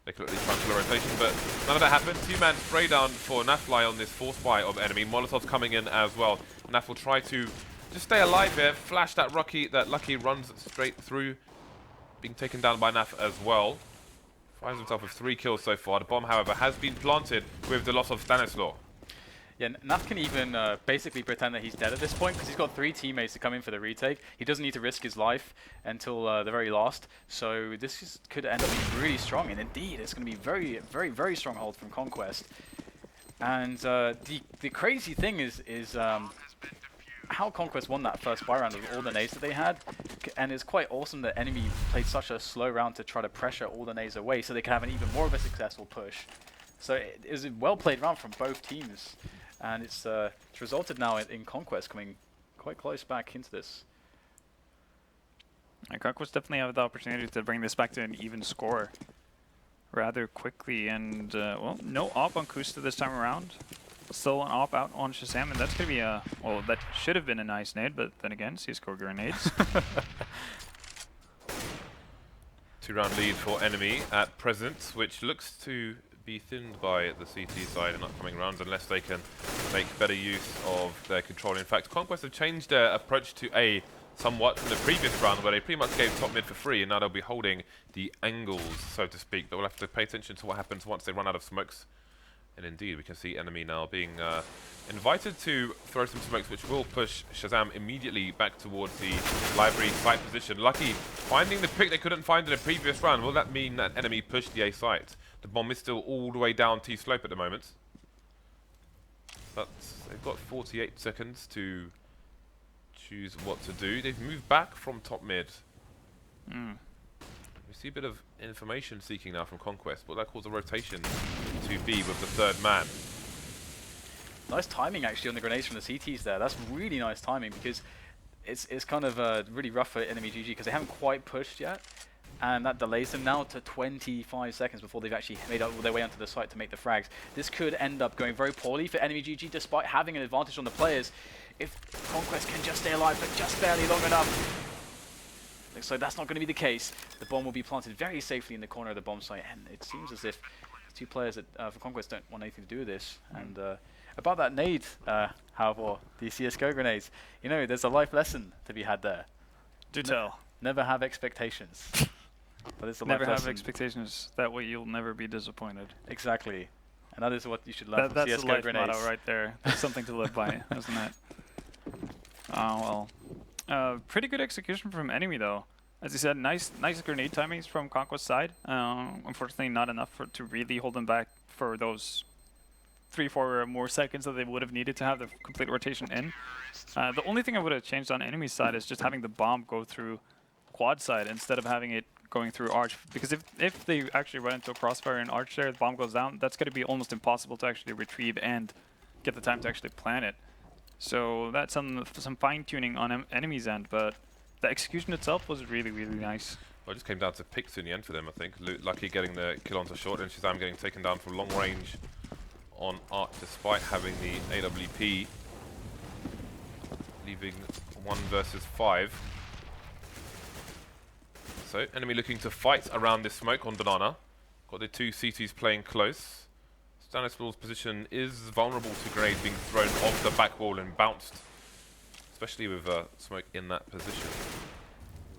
They could at least try and kill a rotation, but none of that happened. 2-man spray down for NAF-FLY on this force buy of enemy. Molotov's coming in as well. NAF will try to just stay alive here, flash that lucky runs straight through. Being taken down by NAF as well. Finds himself with 3 kills so far. The bomb, however, has been planted with the loss of Stanislaw. Yeah, NAF can even basically pretend that he's dead at this point because he's got 3 teammates to come in for the retake. He doesn't need to risk his life until the very last. So this could end up being really strong. And indeed, it's going to be very, very, very strong hold from Conquest. And the crazy thing is how Conquest won that first buy round with all the nades that they had, and it's quite awesome that enemy played such a slow round to try to pressure all the nades away so they can have an even more of a successful push. So it was a well played round from both teams, and it's resulted now in Conquest coming quite close back into this. And Conquest definitely have the opportunity to bring this back to an even score rather quickly, and well, no AWP on koosta this time around. Still an AWP out on ShahZaM, and that's going to be a, well, that should have been a nice nade, but then again, CSGO grenades. 2-round lead for enemy at present, which looks to be thinned by the CT side in upcoming rounds unless they can make better use of their control. In fact, Conquest have changed their approach to A somewhat from the previous round where they pretty much gave top mid for free, and now they'll be holding the angles, so to speak. But we'll have to pay attention to what happens once they run out of smokes. And indeed, we can see enemy now being invited to throw some smokes, which will push ShahZaM immediately back towards the library site position. Lucky finding the pick they couldn't find in the previous round. Will that mean that enemy pushed the A site? The bomb is still all the way down T slope at the moment. But they've got 48 seconds to choose what to do. They've moved back from top mid. We see a bit of information seeking now from Conquest, but that calls a rotation to B with the 3rd man. Nice timing actually on the grenades from the CTs there. That's really nice timing because it's kind of really rough for enemy GG because they haven't quite pushed yet, and that delays them now to 25 seconds before they've actually made their way onto the site to make the frags. This could end up going very poorly for enemy GG despite having an advantage on the players. If Conquest can just stay alive but just barely long enough. looks like that's not going to be the case. The bomb will be planted very safely in the corner of the bomb site, and it seems as if two players for Conquest don't want anything to do with this. And about that nade, Halvor, the CSGO grenades, you know, there's a life lesson to be had there. Do tell. Never have expectations. But it's a Never life have lesson. expectations. That way you'll never be disappointed. Exactly. And that is what you should learn from That's CSGO the life grenades. motto right there. That's something to live by, isn't it? Oh, well. Pretty good execution from enemy, though. As you said, nice grenade timings from Conquest side. Unfortunately, not enough to really hold them back for those 3-4 more seconds that they would have needed to have the complete rotation in. The only thing I would have changed on enemy side is just having the bomb go through quad side instead of having it going through arch. Because if they actually run into a crossfire in arch there, the bomb goes down, that's going to be almost impossible to actually retrieve and get the time to actually plant it. So that's some fine-tuning on enemy's end, but the execution itself was really, really nice. Well, it just came down to picks in the end for them, I think. Lucky getting the kill onto short, and ShahZaM getting taken down from long range on arch despite having the AWP, leaving 1 versus 5. So, enemy looking to fight around this smoke on banana. Got the two CTs playing close. Stanislaw's position is vulnerable to grenades being thrown off the back wall and bounced, especially with smoke in that position.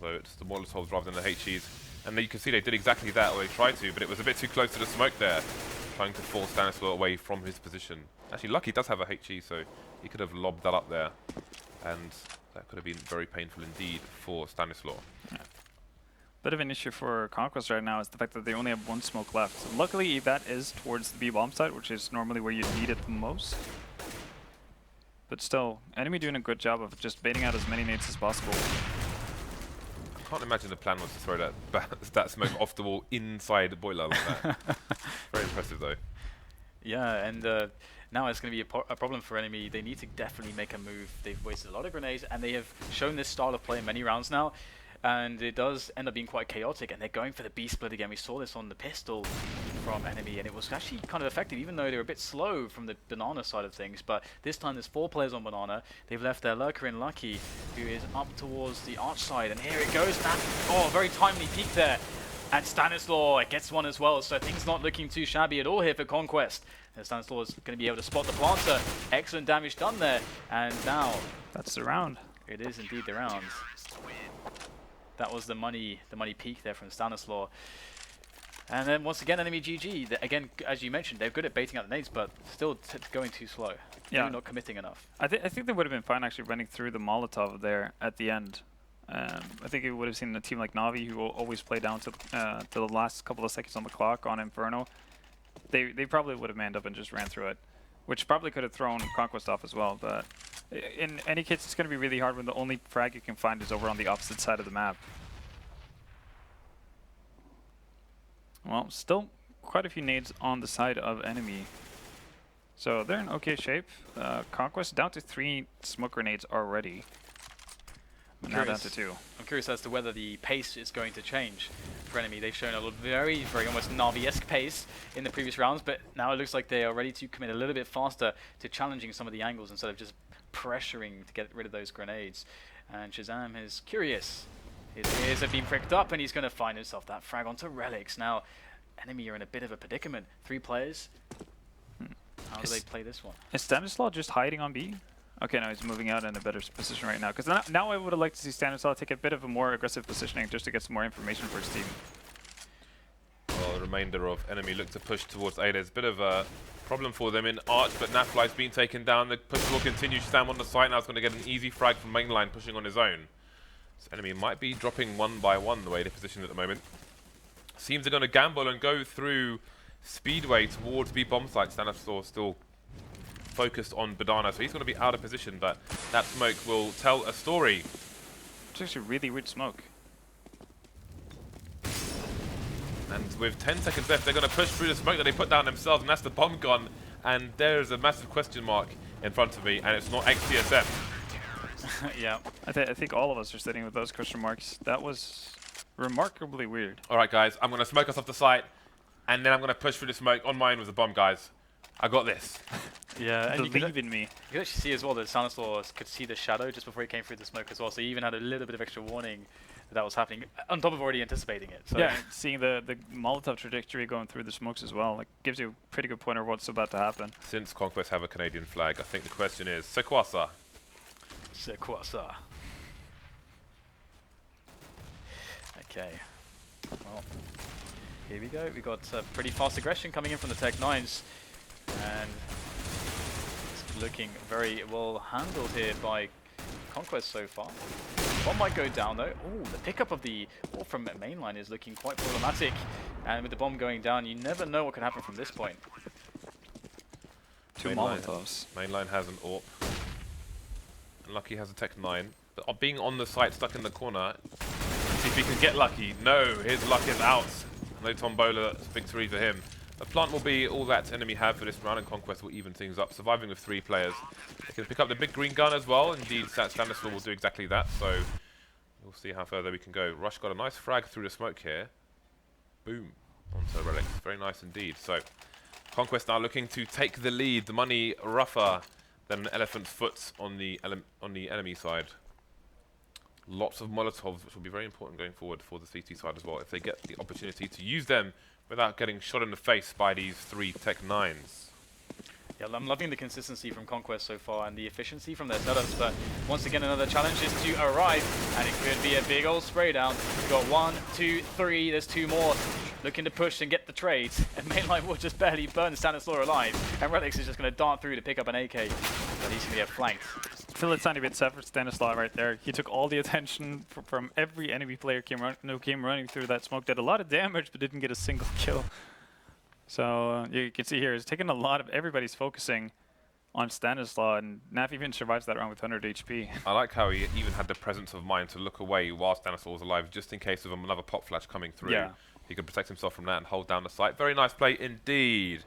So it's the Molotovs rather than the HEs. And you can see they did exactly that, or they tried to, but it was a bit too close to the smoke there, trying to force Stanislaw away from his position. Actually, Lucky does have a HE, so he could have lobbed that up there, and that could have been very painful indeed for Stanislaw. Yeah. Bit of an issue for Conquest right now is the fact that they only have 1 smoke left. So luckily, that is towards the B bomb site, which is normally where you need it the most. But still, enemy doing a good job of just baiting out as many nades as possible. I can't imagine the plan was to throw that smoke off the wall inside the boiler like that. Very impressive though. Yeah, and now it's going to be a problem for enemy. They need to definitely make a move. They've wasted a lot of grenades, and they have shown this style of play in many rounds now. And it does end up being quite chaotic, and they're going for the B split again. We saw this on the pistol from enemy, and it was actually kind of effective, even though they were a bit slow from the banana side of things. But this time there's 4 players on banana. They've left their lurker in Lucky, who is up towards the arch side, and here it goes. Oh, very timely peek there. And Stanislaw gets one as well, so things not looking too shabby at all here for Conquest. And Stanislaw is going to be able to spot the planter. Excellent damage done there, and now That's the round. it is indeed the round. That was the money peak there from Stanislaw. And then once again, enemy GG. Again, as you mentioned, they're good at baiting out the nades, but still going too slow. Yeah. Maybe not committing enough. I think they would have been fine actually running through the Molotov there at the end. I think you would have seen a team like Na'Vi, who will always play down to the last couple of seconds on the clock on Inferno. They probably would have manned up and just ran through it, which probably could have thrown Conquest off as well. But in any case, it's going to be really hard when the only frag you can find is over on the opposite side of the map. Well, still quite a few nades on the side of enemy. So they're in okay shape. Conquest down to 3 smoke grenades already. Now down to 2. I'm curious as to whether the pace is going to change for enemy. They've shown a very almost Na'Vi-esque pace in the previous rounds, but now it looks like they are ready to commit a little bit faster to challenging some of the angles instead of just pressuring to get rid of those grenades. And ShahZaM is curious. His ears have been pricked up, and he's going to find himself that frag onto Relyks. Now, enemy are in a bit of a predicament. 3 players. How do they play this one? Is Stanislaw just hiding on B? Okay, no, he's moving out in a better position right now. Because now I would have liked to see Stanislaw take a bit of a more aggressive positioning just to get some more information for his team. Well, the remainder of enemy look to push towards A. There's a bit of a problem for them in Arch, but NAF-FLY's been taken down. The push will continue. ShahZaM on the site now is going to get an easy frag from MAiNLiNE pushing on his own. So enemy might be dropping 1 by 1 the way they're positioned at the moment. Seems they're going to gamble and go through Speedway towards B bomb site. Stanislaw still focused on Badana, so he's going to be out of position, but that smoke will tell a story. It's actually really weird smoke. And with 10 seconds left, they're going to push through the smoke that they put down themselves, and that's the bomb gun. And there's a massive question mark in front of me, and it's not XTSF. Yeah. I think all of us are sitting with those question marks. That was remarkably weird. All right, guys, I'm going to smoke us off the site, and then I'm going to push through the smoke on mine with the bomb, guys. I got this. Yeah, and Believe in me. You could actually see as well that Stanislaw could see the shadow just before he came through the smoke as well, so he even had a little bit of extra warning that was happening, on top of already anticipating it. So. Yeah, seeing the Molotov trajectory going through the smokes as well, like gives you a pretty good pointer of what's about to happen. Since Conquest have a Canadian flag, I think the question is, c'est quoi ça? C'est quoi ça? Okay. Well, here we go. We got pretty fast aggression coming in from the Tech 9s, and it's looking very well handled here by Conquest so far. One might go down though. Oh, the pickup of the wall from MAiNLiNE is looking quite problematic, and with the bomb going down, you never know what can happen from this point. Two Molotovs. MAiNLiNE has an AWP. And Lucky has a Tech 9. But being on the site, stuck in the corner, see if he can get Lucky. No, his luck is out. No Tombola, victory for him. The plant will be all that enemy have for this round, and Conquest will even things up, surviving with 3 players. They can pick up the big green gun as well. Indeed, Stanislaw will do exactly that, so we'll see how further we can go. Rush got a nice frag through the smoke here. Boom, onto Relyks. Very nice indeed. So, Conquest now looking to take the lead. The money rougher than an elephant's foot on the enemy side. Lots of Molotovs, which will be very important going forward for the CT side as well, if they get the opportunity to use them without getting shot in the face by these 3 Tech 9s. Yeah, I'm loving the consistency from Conquest so far and the efficiency from their setups, but once again another challenge is to arrive, and it could be a big old spray down. We've got 1, 2, 3, there's 2 more looking to push and get the trade, and MAiNLiNE will just barely burn Stanislaw alive, and Relyks is just going to dart through to pick up an AK, but he's going to get flanked. Feel a tiny bit sad for Stanislaw right there. He took all the attention from every enemy player who came running through that smoke. Did a lot of damage, but didn't get a single kill. So you can see here, it's taking a lot of everybody's focusing on Stanislaw, and NAF even survives that round with 100 HP. I like how he even had the presence of mind to look away while Stanislaw was alive, just in case of another pop flash coming through. Yeah. He could protect himself from that and hold down the site. Very nice play indeed.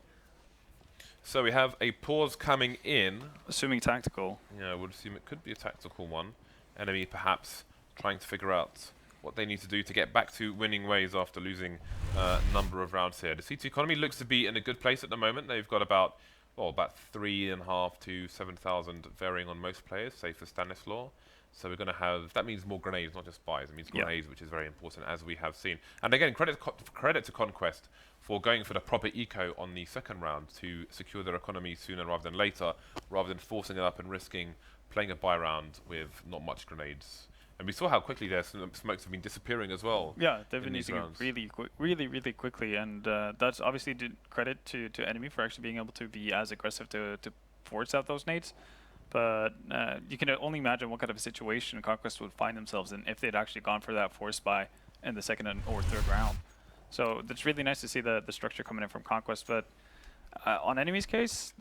So we have a pause coming in. Assuming tactical. Yeah, I would assume it could be a tactical one. Enemy perhaps trying to figure out what they need to do to get back to winning ways after losing a number of rounds here. The C2 economy looks to be in a good place at the moment. They've got about 3.5 to 7,000 varying on most players, save for Stanislaw. So we're going to have, that means more grenades, not just buys. It means grenades, which is very important, as we have seen. And again, credit to Conquest for going for the proper eco on the second round to secure their economy sooner rather than later, rather than forcing it up and risking playing a buy round with not much grenades. And we saw how quickly their smokes have been disappearing as well. Yeah, they've been using it really quickly, and that's obviously credit to enemy for actually being able to be as aggressive to force out those nades. But you can only imagine what kind of a situation Conquest would find themselves in if they'd actually gone for that force buy in the second or third round. So it's really nice to see the structure coming in from Conquest. But on enemy's case,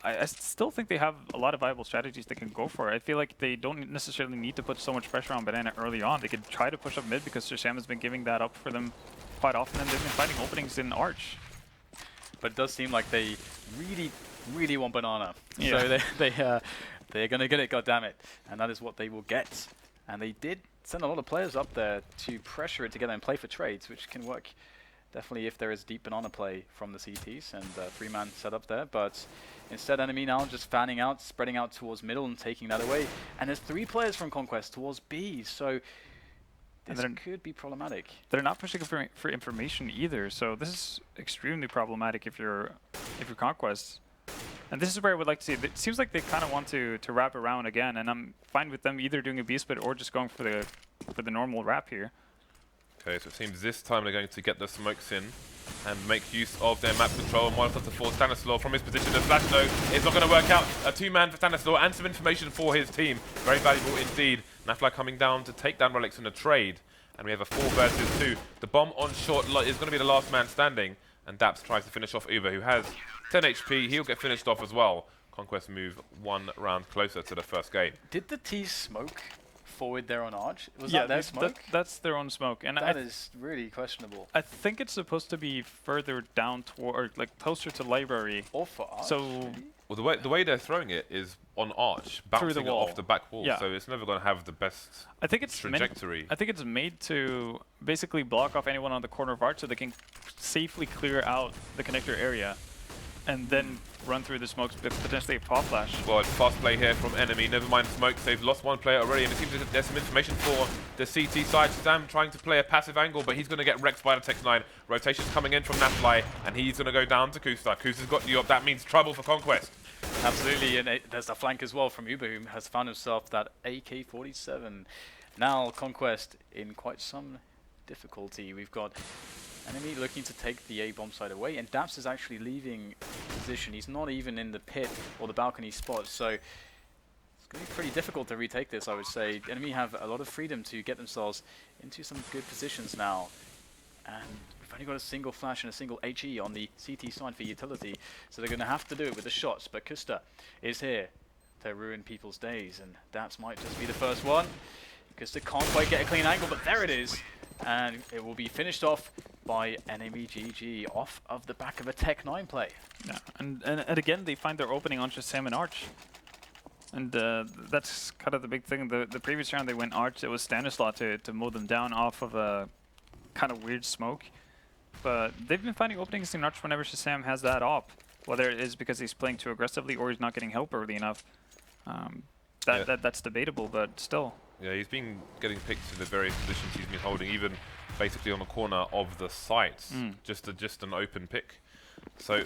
I still think they have a lot of viable strategies they can go for. I feel like they don't necessarily need to put so much pressure on Banana early on. They could try to push up mid because ShahZaM has been giving that up for them quite often, and they've been finding openings in Arch. But it does seem like they really want Banana. Yeah. So they're going to get it, goddammit. And that is what they will get. And they did send a lot of players up there to pressure it together and play for trades, which can work definitely if there is deep Banana play from the CTs and 3-man setup there. But instead, enemy now just fanning out, spreading out towards middle and taking that away. And there's 3 players from Conquest towards B, so this could be problematic. They're not pushing for information either, so this is extremely problematic if you're Conquest. And this is where I would like to see it. It seems like they kind of want to wrap around again, and I'm fine with them either doing a B split or just going for the normal wrap here. Okay, so it seems this time they're going to get the smokes in and make use of their map control. And 1 to 4 Stanislaw from his position. The flash though is not going to work out. A 2-man for Stanislaw and some information for his team. Very valuable indeed. NAF-FLY coming down to take down Relyks in a trade. And we have a 4 versus 2. The bomb on short is going to be the last man standing. And daps tries to finish off Uber, who has 10 HP. He'll get finished off as well. Conquest move 1 round closer to the first game. Did the T smoke forward there on Arch? Was that their smoke? That's their own smoke, and that is really questionable. I think it's supposed to be further down toward, like closer to library. Or for Arch? So, really? Well, the way they're throwing it is on Arch, bouncing it off the back wall. Yeah. So it's never going to have the best trajectory. I think it's made to basically block off anyone on the corner of Arch so they can safely clear out the connector area. and then run through the smokes, potentially a pop flash. Well, it's fast play here from Enemy. Never mind smokes. They've lost one player already, and it seems that there's some information for the CT side. ShahZaM trying to play a passive angle, but he's going to get wrecked by the Tech-9. Rotation's coming in from NAF-FLY, and he's going to go down to koosta. Koosta's got the up. That means trouble for Conquest. Absolutely, and there's a flank as well from Uber, who has found himself that AK-47. Now Conquest in quite some difficulty. We've got Enemy looking to take the A bomb side away, and daps is actually leaving position. He's not even in the pit or the balcony spot, so it's going to be pretty difficult to retake this, I would say. Enemy have a lot of freedom to get themselves into some good positions now, and we've only got a single flash and a single HE on the CT side for utility, so they're going to have to do it with the shots. But koosta is here to ruin people's days, and daps might just be the first one. koosta can't quite get a clean angle, but there it is. And it will be finished off by Enemy GG off of the back of a Tech-9 play. Yeah, and again, they find their opening on ShahZaM and Arch. And that's kind of the big thing. The previous round they went Arch, it was Stanislaw to mow them down off of a kind of weird smoke. But they've been finding openings in Arch whenever ShahZaM has that op. Whether it is because he's playing too aggressively or he's not getting help early enough. That's debatable, but still. Yeah, he's been getting picked to the various positions he's been holding, even basically on the corner of the sites, just an open pick. So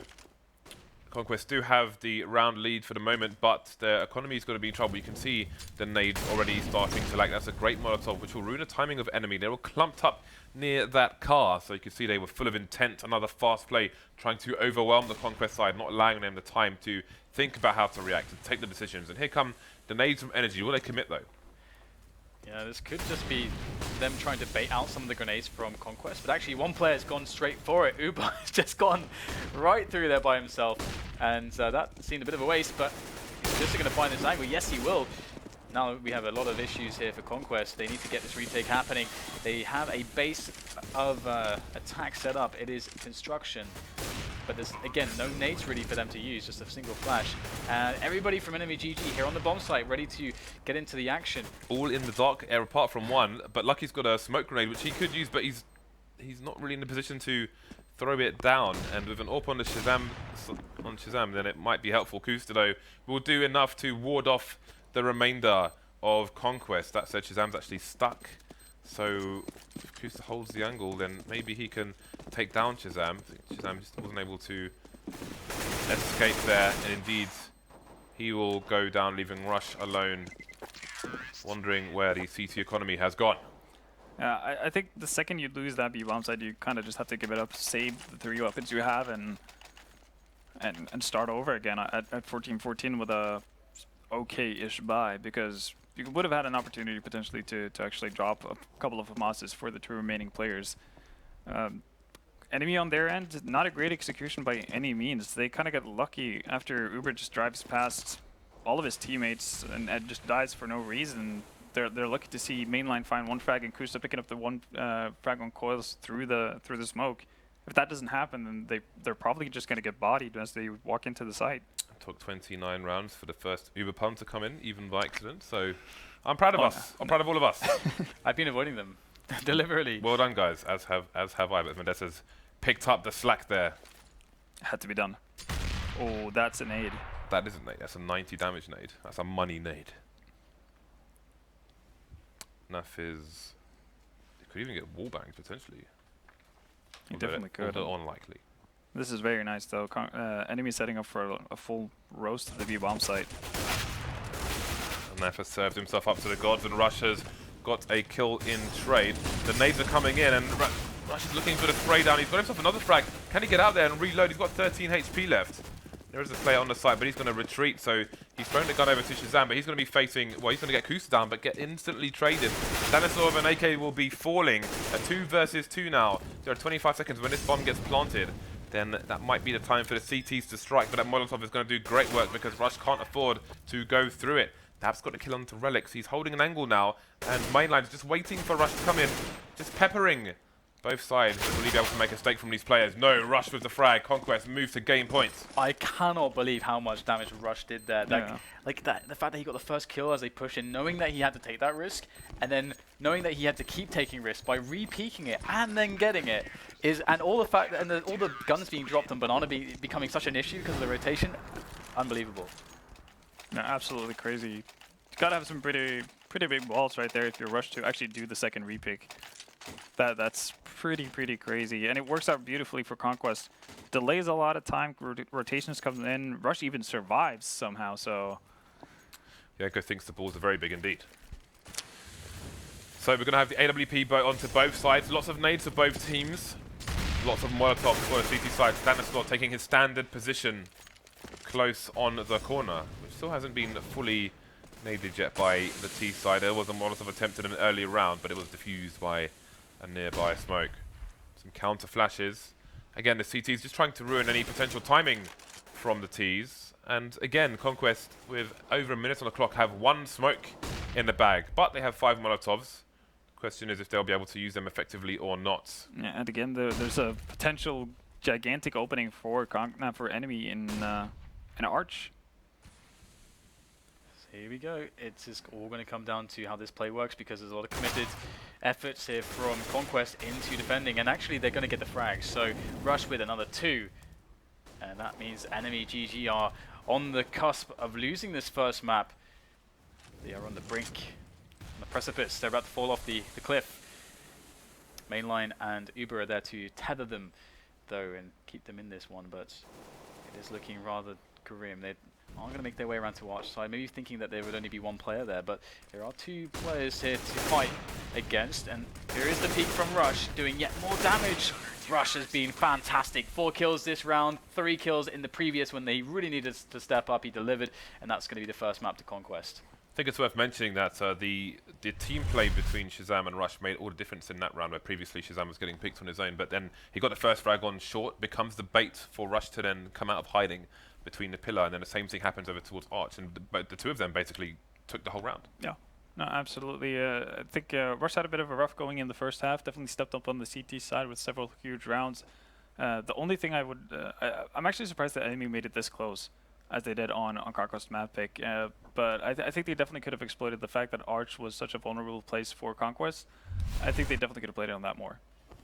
Conquest do have the round lead for the moment, but their economy is going to be in trouble. You can see the nades already starting to lag. That's a great Molotov, which will ruin the timing of Enemy. They were clumped up near that car, so you can see they were full of intent. Another fast play, trying to overwhelm the Conquest side, not allowing them the time to think about how to react and take the decisions. And here come the nades from Energy. Will they commit though? Yeah, this could just be them trying to bait out some of the grenades from Conquest, but actually one player's gone straight for it. Uber has just gone right through there by himself, and that seemed a bit of a waste, but he's just going to find this angle. Yes, he will. Now we have a lot of issues here for Conquest. They need to get this retake happening. They have a base of attack set up. It is construction. But there's, again, no nades really for them to use, just a single flash. And everybody from Enemy GG here on the bomb site, ready to get into the action. All in the dark air apart from one, but Lucky's got a smoke grenade, which he could use, but he's not really in the position to throw it down. And with an AWP on the ShahZaM, then it might be helpful. koosta, though, will do enough to ward off the remainder of Conquest. That said, ShahZaM's actually stuck. So if koosta holds the angle, then maybe he can take down ShahZaM. ShahZaM just wasn't able to escape there, and indeed he will go down, leaving Rush alone, wondering where the CT economy has gone. I think the second you lose that B-bomb side, you kind of just have to give it up, save the 3 weapons you have, and start over again at 14-14 with a okay-ish buy, because you would have had an opportunity potentially to actually drop a couple of Hamas's for the 2 remaining players. Enemy on their end, not a great execution by any means. They kind of get lucky after Uber just drives past all of his teammates and just dies for no reason. They're lucky to see MAiNLiNE find 1 frag and koosta picking up the 1 frag on coils through the smoke. If that doesn't happen, then they're probably just going to get bodied as they walk into the site. It took 29 rounds for the first Uber pump to come in, even by accident. So I'm proud of us. I'm proud of all of us. I've been avoiding them deliberately. Well done, guys. As have I. But vENdetta's picked up the slack there. Had to be done. Oh, that's a nade. That isn't nade. That's a 90 damage nade. That's a money nade. NAF is... It could even get wallbanged potentially. He definitely could. Although unlikely. This is very nice though. Enemy setting up for a full roast of the B-bomb site. NAF has served himself up to the gods, and Rush has got a kill in trade. The nades are coming in, and Rush is looking for the spray down. He's got himself another frag. Can he get out there and reload? He's got 13 HP left. There is a player on the side, but he's going to retreat, so he's thrown the gun over to ShahZaM, but he's going to be facing, well, he's going to get koosta down, but get instantly traded. Stanislaw and AK will be falling. A 2 versus 2 now. There are 25 seconds when this bomb gets planted. Then that might be the time for the CTs to strike, but that Molotov is going to do great work because Rush can't afford to go through it. daps got the kill onto Relyks. He's holding an angle now, and MAiNLiNE is just waiting for Rush to come in, just peppering Both sides will really be able to make a stake from these players. No, Rush with the frag. Conquest moves to gain points. I cannot believe how much damage Rush did there. Yeah. Like that, the fact that he got the first kill as they push in, knowing that he had to take that risk, and then knowing that he had to keep taking risks by re-peeking it and then getting it, and all the fact that, all the guns being dropped and Banana becoming such an issue because of the rotation, unbelievable. No, absolutely crazy. You gotta have some pretty big balls right there if you're rushed to actually do the second re-pick. That's pretty crazy, and it works out beautifully for Conquest. Delays a lot of time, rotations come in, Rush even survives somehow, so... Yanko thinks the balls are very big indeed. So we're going to have the AWP onto both sides, lots of nades for both teams, lots of Molotovs for the CT side. Stanislaw taking his standard position close on the corner, which still hasn't been fully naded yet by the T side. There was a Molotov attempted in an earlier round, but it was diffused by a nearby smoke. Some counter flashes. Again, the CT's just trying to ruin any potential timing from the T's. And again, Conquest, with over a minute on the clock, have one smoke in the bag, but they have 5 Molotovs. The question is if they'll be able to use them effectively or not. Yeah, and again, there's a potential gigantic opening for enemy in Arch. Here we go. It's just all going to come down to how this play works, because there's a lot of committed efforts here from Conquest into defending, and actually they're going to get the frags. So Rush with another 2, and that means enemy GG are on the cusp of losing this first map. They are on the brink, on the precipice. They're about to fall off the cliff. MAiNLiNE and Uber are there to tether them, though, and keep them in this one, but it is looking rather grim. They are going to make their way around to Arch side, maybe thinking that there would only be one player there, but there are 2 players here to fight against, and here is the peak from Rush, doing yet more damage. Rush has been fantastic. 4 kills this round, 3 kills in the previous when they really needed to step up. He delivered, and that's going to be the first map to Conquest. I think it's worth mentioning that the team play between ShahZaM and Rush made all the difference in that round, where previously ShahZaM was getting picked on his own, but then he got the first frag on short, becomes the bait for Rush to then come out of hiding between the pillar, and then the same thing happens over towards Arch, and the 2 of them basically took the whole round. Yeah, no, absolutely. I think Rush had a bit of a rough going in the first half, definitely stepped up on the CT side with several huge rounds. The only thing I'm actually surprised that enemy made it this close as they did on Conquest map pick, but I think they definitely could have exploited the fact that Arch was such a vulnerable place for Conquest. I think they definitely could have played on that more.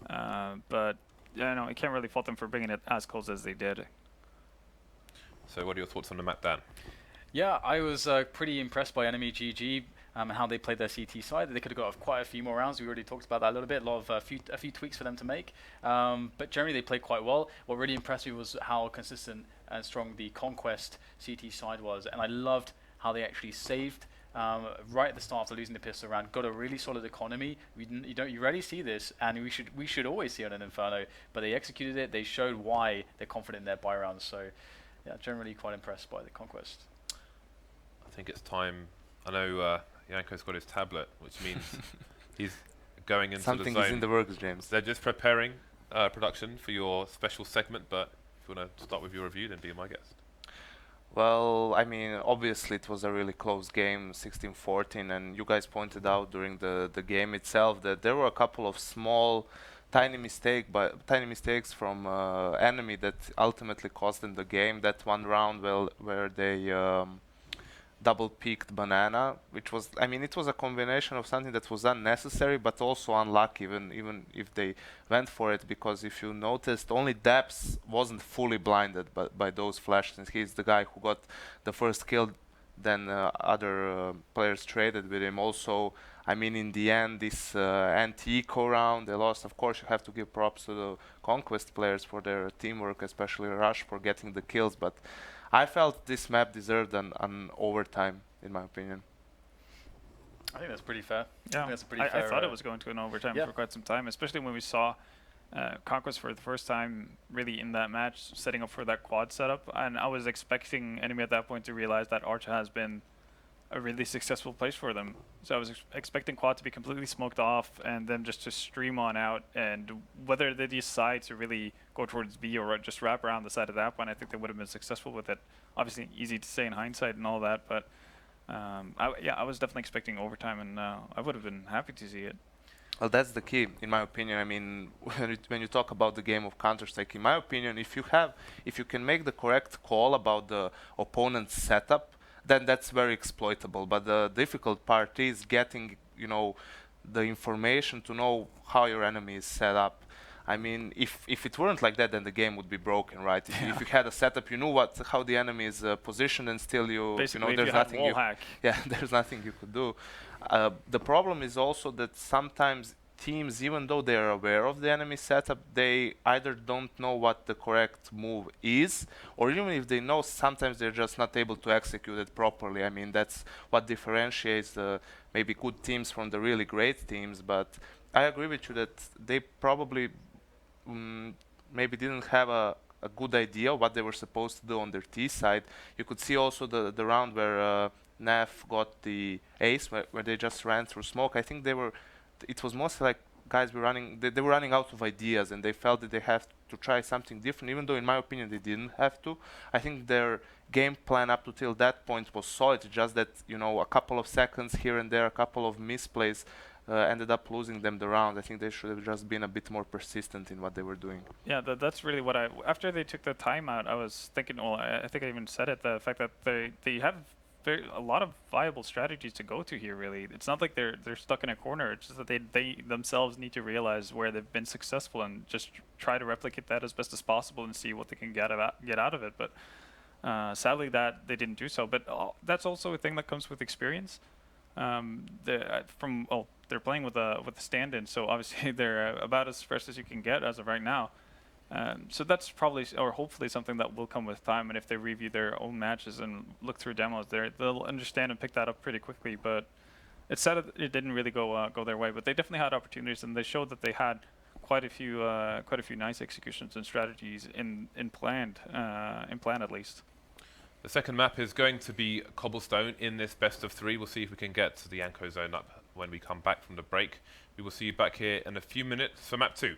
But yeah, no, I can't really fault them for bringing it as close as they did. So what are your thoughts on the map, Dan? Yeah, I was pretty impressed by enemy GG and how they played their CT side. They could have got quite a few more rounds. We already talked about that a little bit. A few tweaks for them to make, but generally they played quite well. What really impressed me was how consistent and strong the Conquest CT side was, and I loved how they actually saved right at the start after losing the pistol round. Got a really solid economy. You rarely see this, and we should always see it on an Inferno. But they executed it. They showed why they're confident in their buy rounds. So yeah, generally quite impressed by the Conquest. I think it's time. I know Yanko's got his tablet, which means he's going into Something the zone. is in the works, James. They're just preparing production for your special segment, but if you want to start with your review, then be my guest. Well, I mean, obviously it was a really close game, 16-14, and you guys pointed out during the game itself that there were a couple of small, tiny mistakes from enemy that ultimately cost them the game. That one round where they double peaked Banana, which was, I mean, it was a combination of something that was unnecessary but also unlucky, even if they went for it, because if you noticed, only daps wasn't fully blinded by those flashes, and he's the guy who got the first kill. Then other players traded with him. Also, I mean, in the end, this anti-eco round they lost. Of course, you have to give props to the Conquest players for their teamwork, especially Rush for getting the kills, but I felt this map deserved an overtime, in my opinion. I think that's pretty fair. Yeah, I thought it was going to an overtime for quite some time, especially when we saw Conquest for the first time really in that match, setting up for that quad setup. And I was expecting enemy at that point to realize that Arch has been a really successful place for them. So I was expecting quad to be completely smoked off and then just to stream on out. And whether they decide to really go towards B or just wrap around the side of that one, I think they would have been successful with it. Obviously, easy to say in hindsight and all that, but I was definitely expecting overtime, and I would have been happy to see it. Well, that's the key, in my opinion. I mean, when you talk about the game of Counter-Strike, in my opinion, if you can make the correct call about the opponent's setup, then that's very exploitable. But the difficult part is getting, the information to know how your enemy is set up. I mean, if it weren't like that, then the game would be broken, right? If you had a setup, you knew how the enemy is positioned, and still Basically, there's if you had nothing wall hack. yeah, there's nothing you could do. The problem is also that sometimes teams, even though they're aware of the enemy setup, they either don't know what the correct move is, or even if they know, sometimes they're just not able to execute it properly. I mean, that's what differentiates the maybe good teams from the really great teams. But I agree with you that they probably maybe didn't have a good idea what they were supposed to do on their T side. You could see also the round where NAF got the ace, where they just ran through smoke. I think it was mostly like guys were running, they were running out of ideas, and they felt that they have to try something different, even though in my opinion they didn't have to. I think their game plan up to till that point was solid, just that, a couple of seconds here and there, a couple of misplays ended up losing them the round. I think they should have just been a bit more persistent in what they were doing. Yeah, that's really what after they took the timeout, I was thinking, well, I think I even said it, the fact that they have a lot of viable strategies to go to here, really. It's not like they're stuck in a corner. It's just that they themselves need to realize where they've been successful and just try to replicate that as best as possible and see what they can get out of it. But sadly, that they didn't do so. But that's also a thing that comes with experience. They're playing with a stand-in, so obviously they're about as fresh as you can get as of right now. So that's probably, or hopefully, something that will come with time. And if they review their own matches and look through demos, they'll understand and pick that up pretty quickly. But it's sad that it didn't really go their way. But they definitely had opportunities, and they showed that they had quite a few nice executions and strategies in plan at least. The second map is going to be Cobblestone in this best of 3. We'll see if we can get to the Yanko zone up when we come back from the break. We will see you back here in a few minutes for map 2.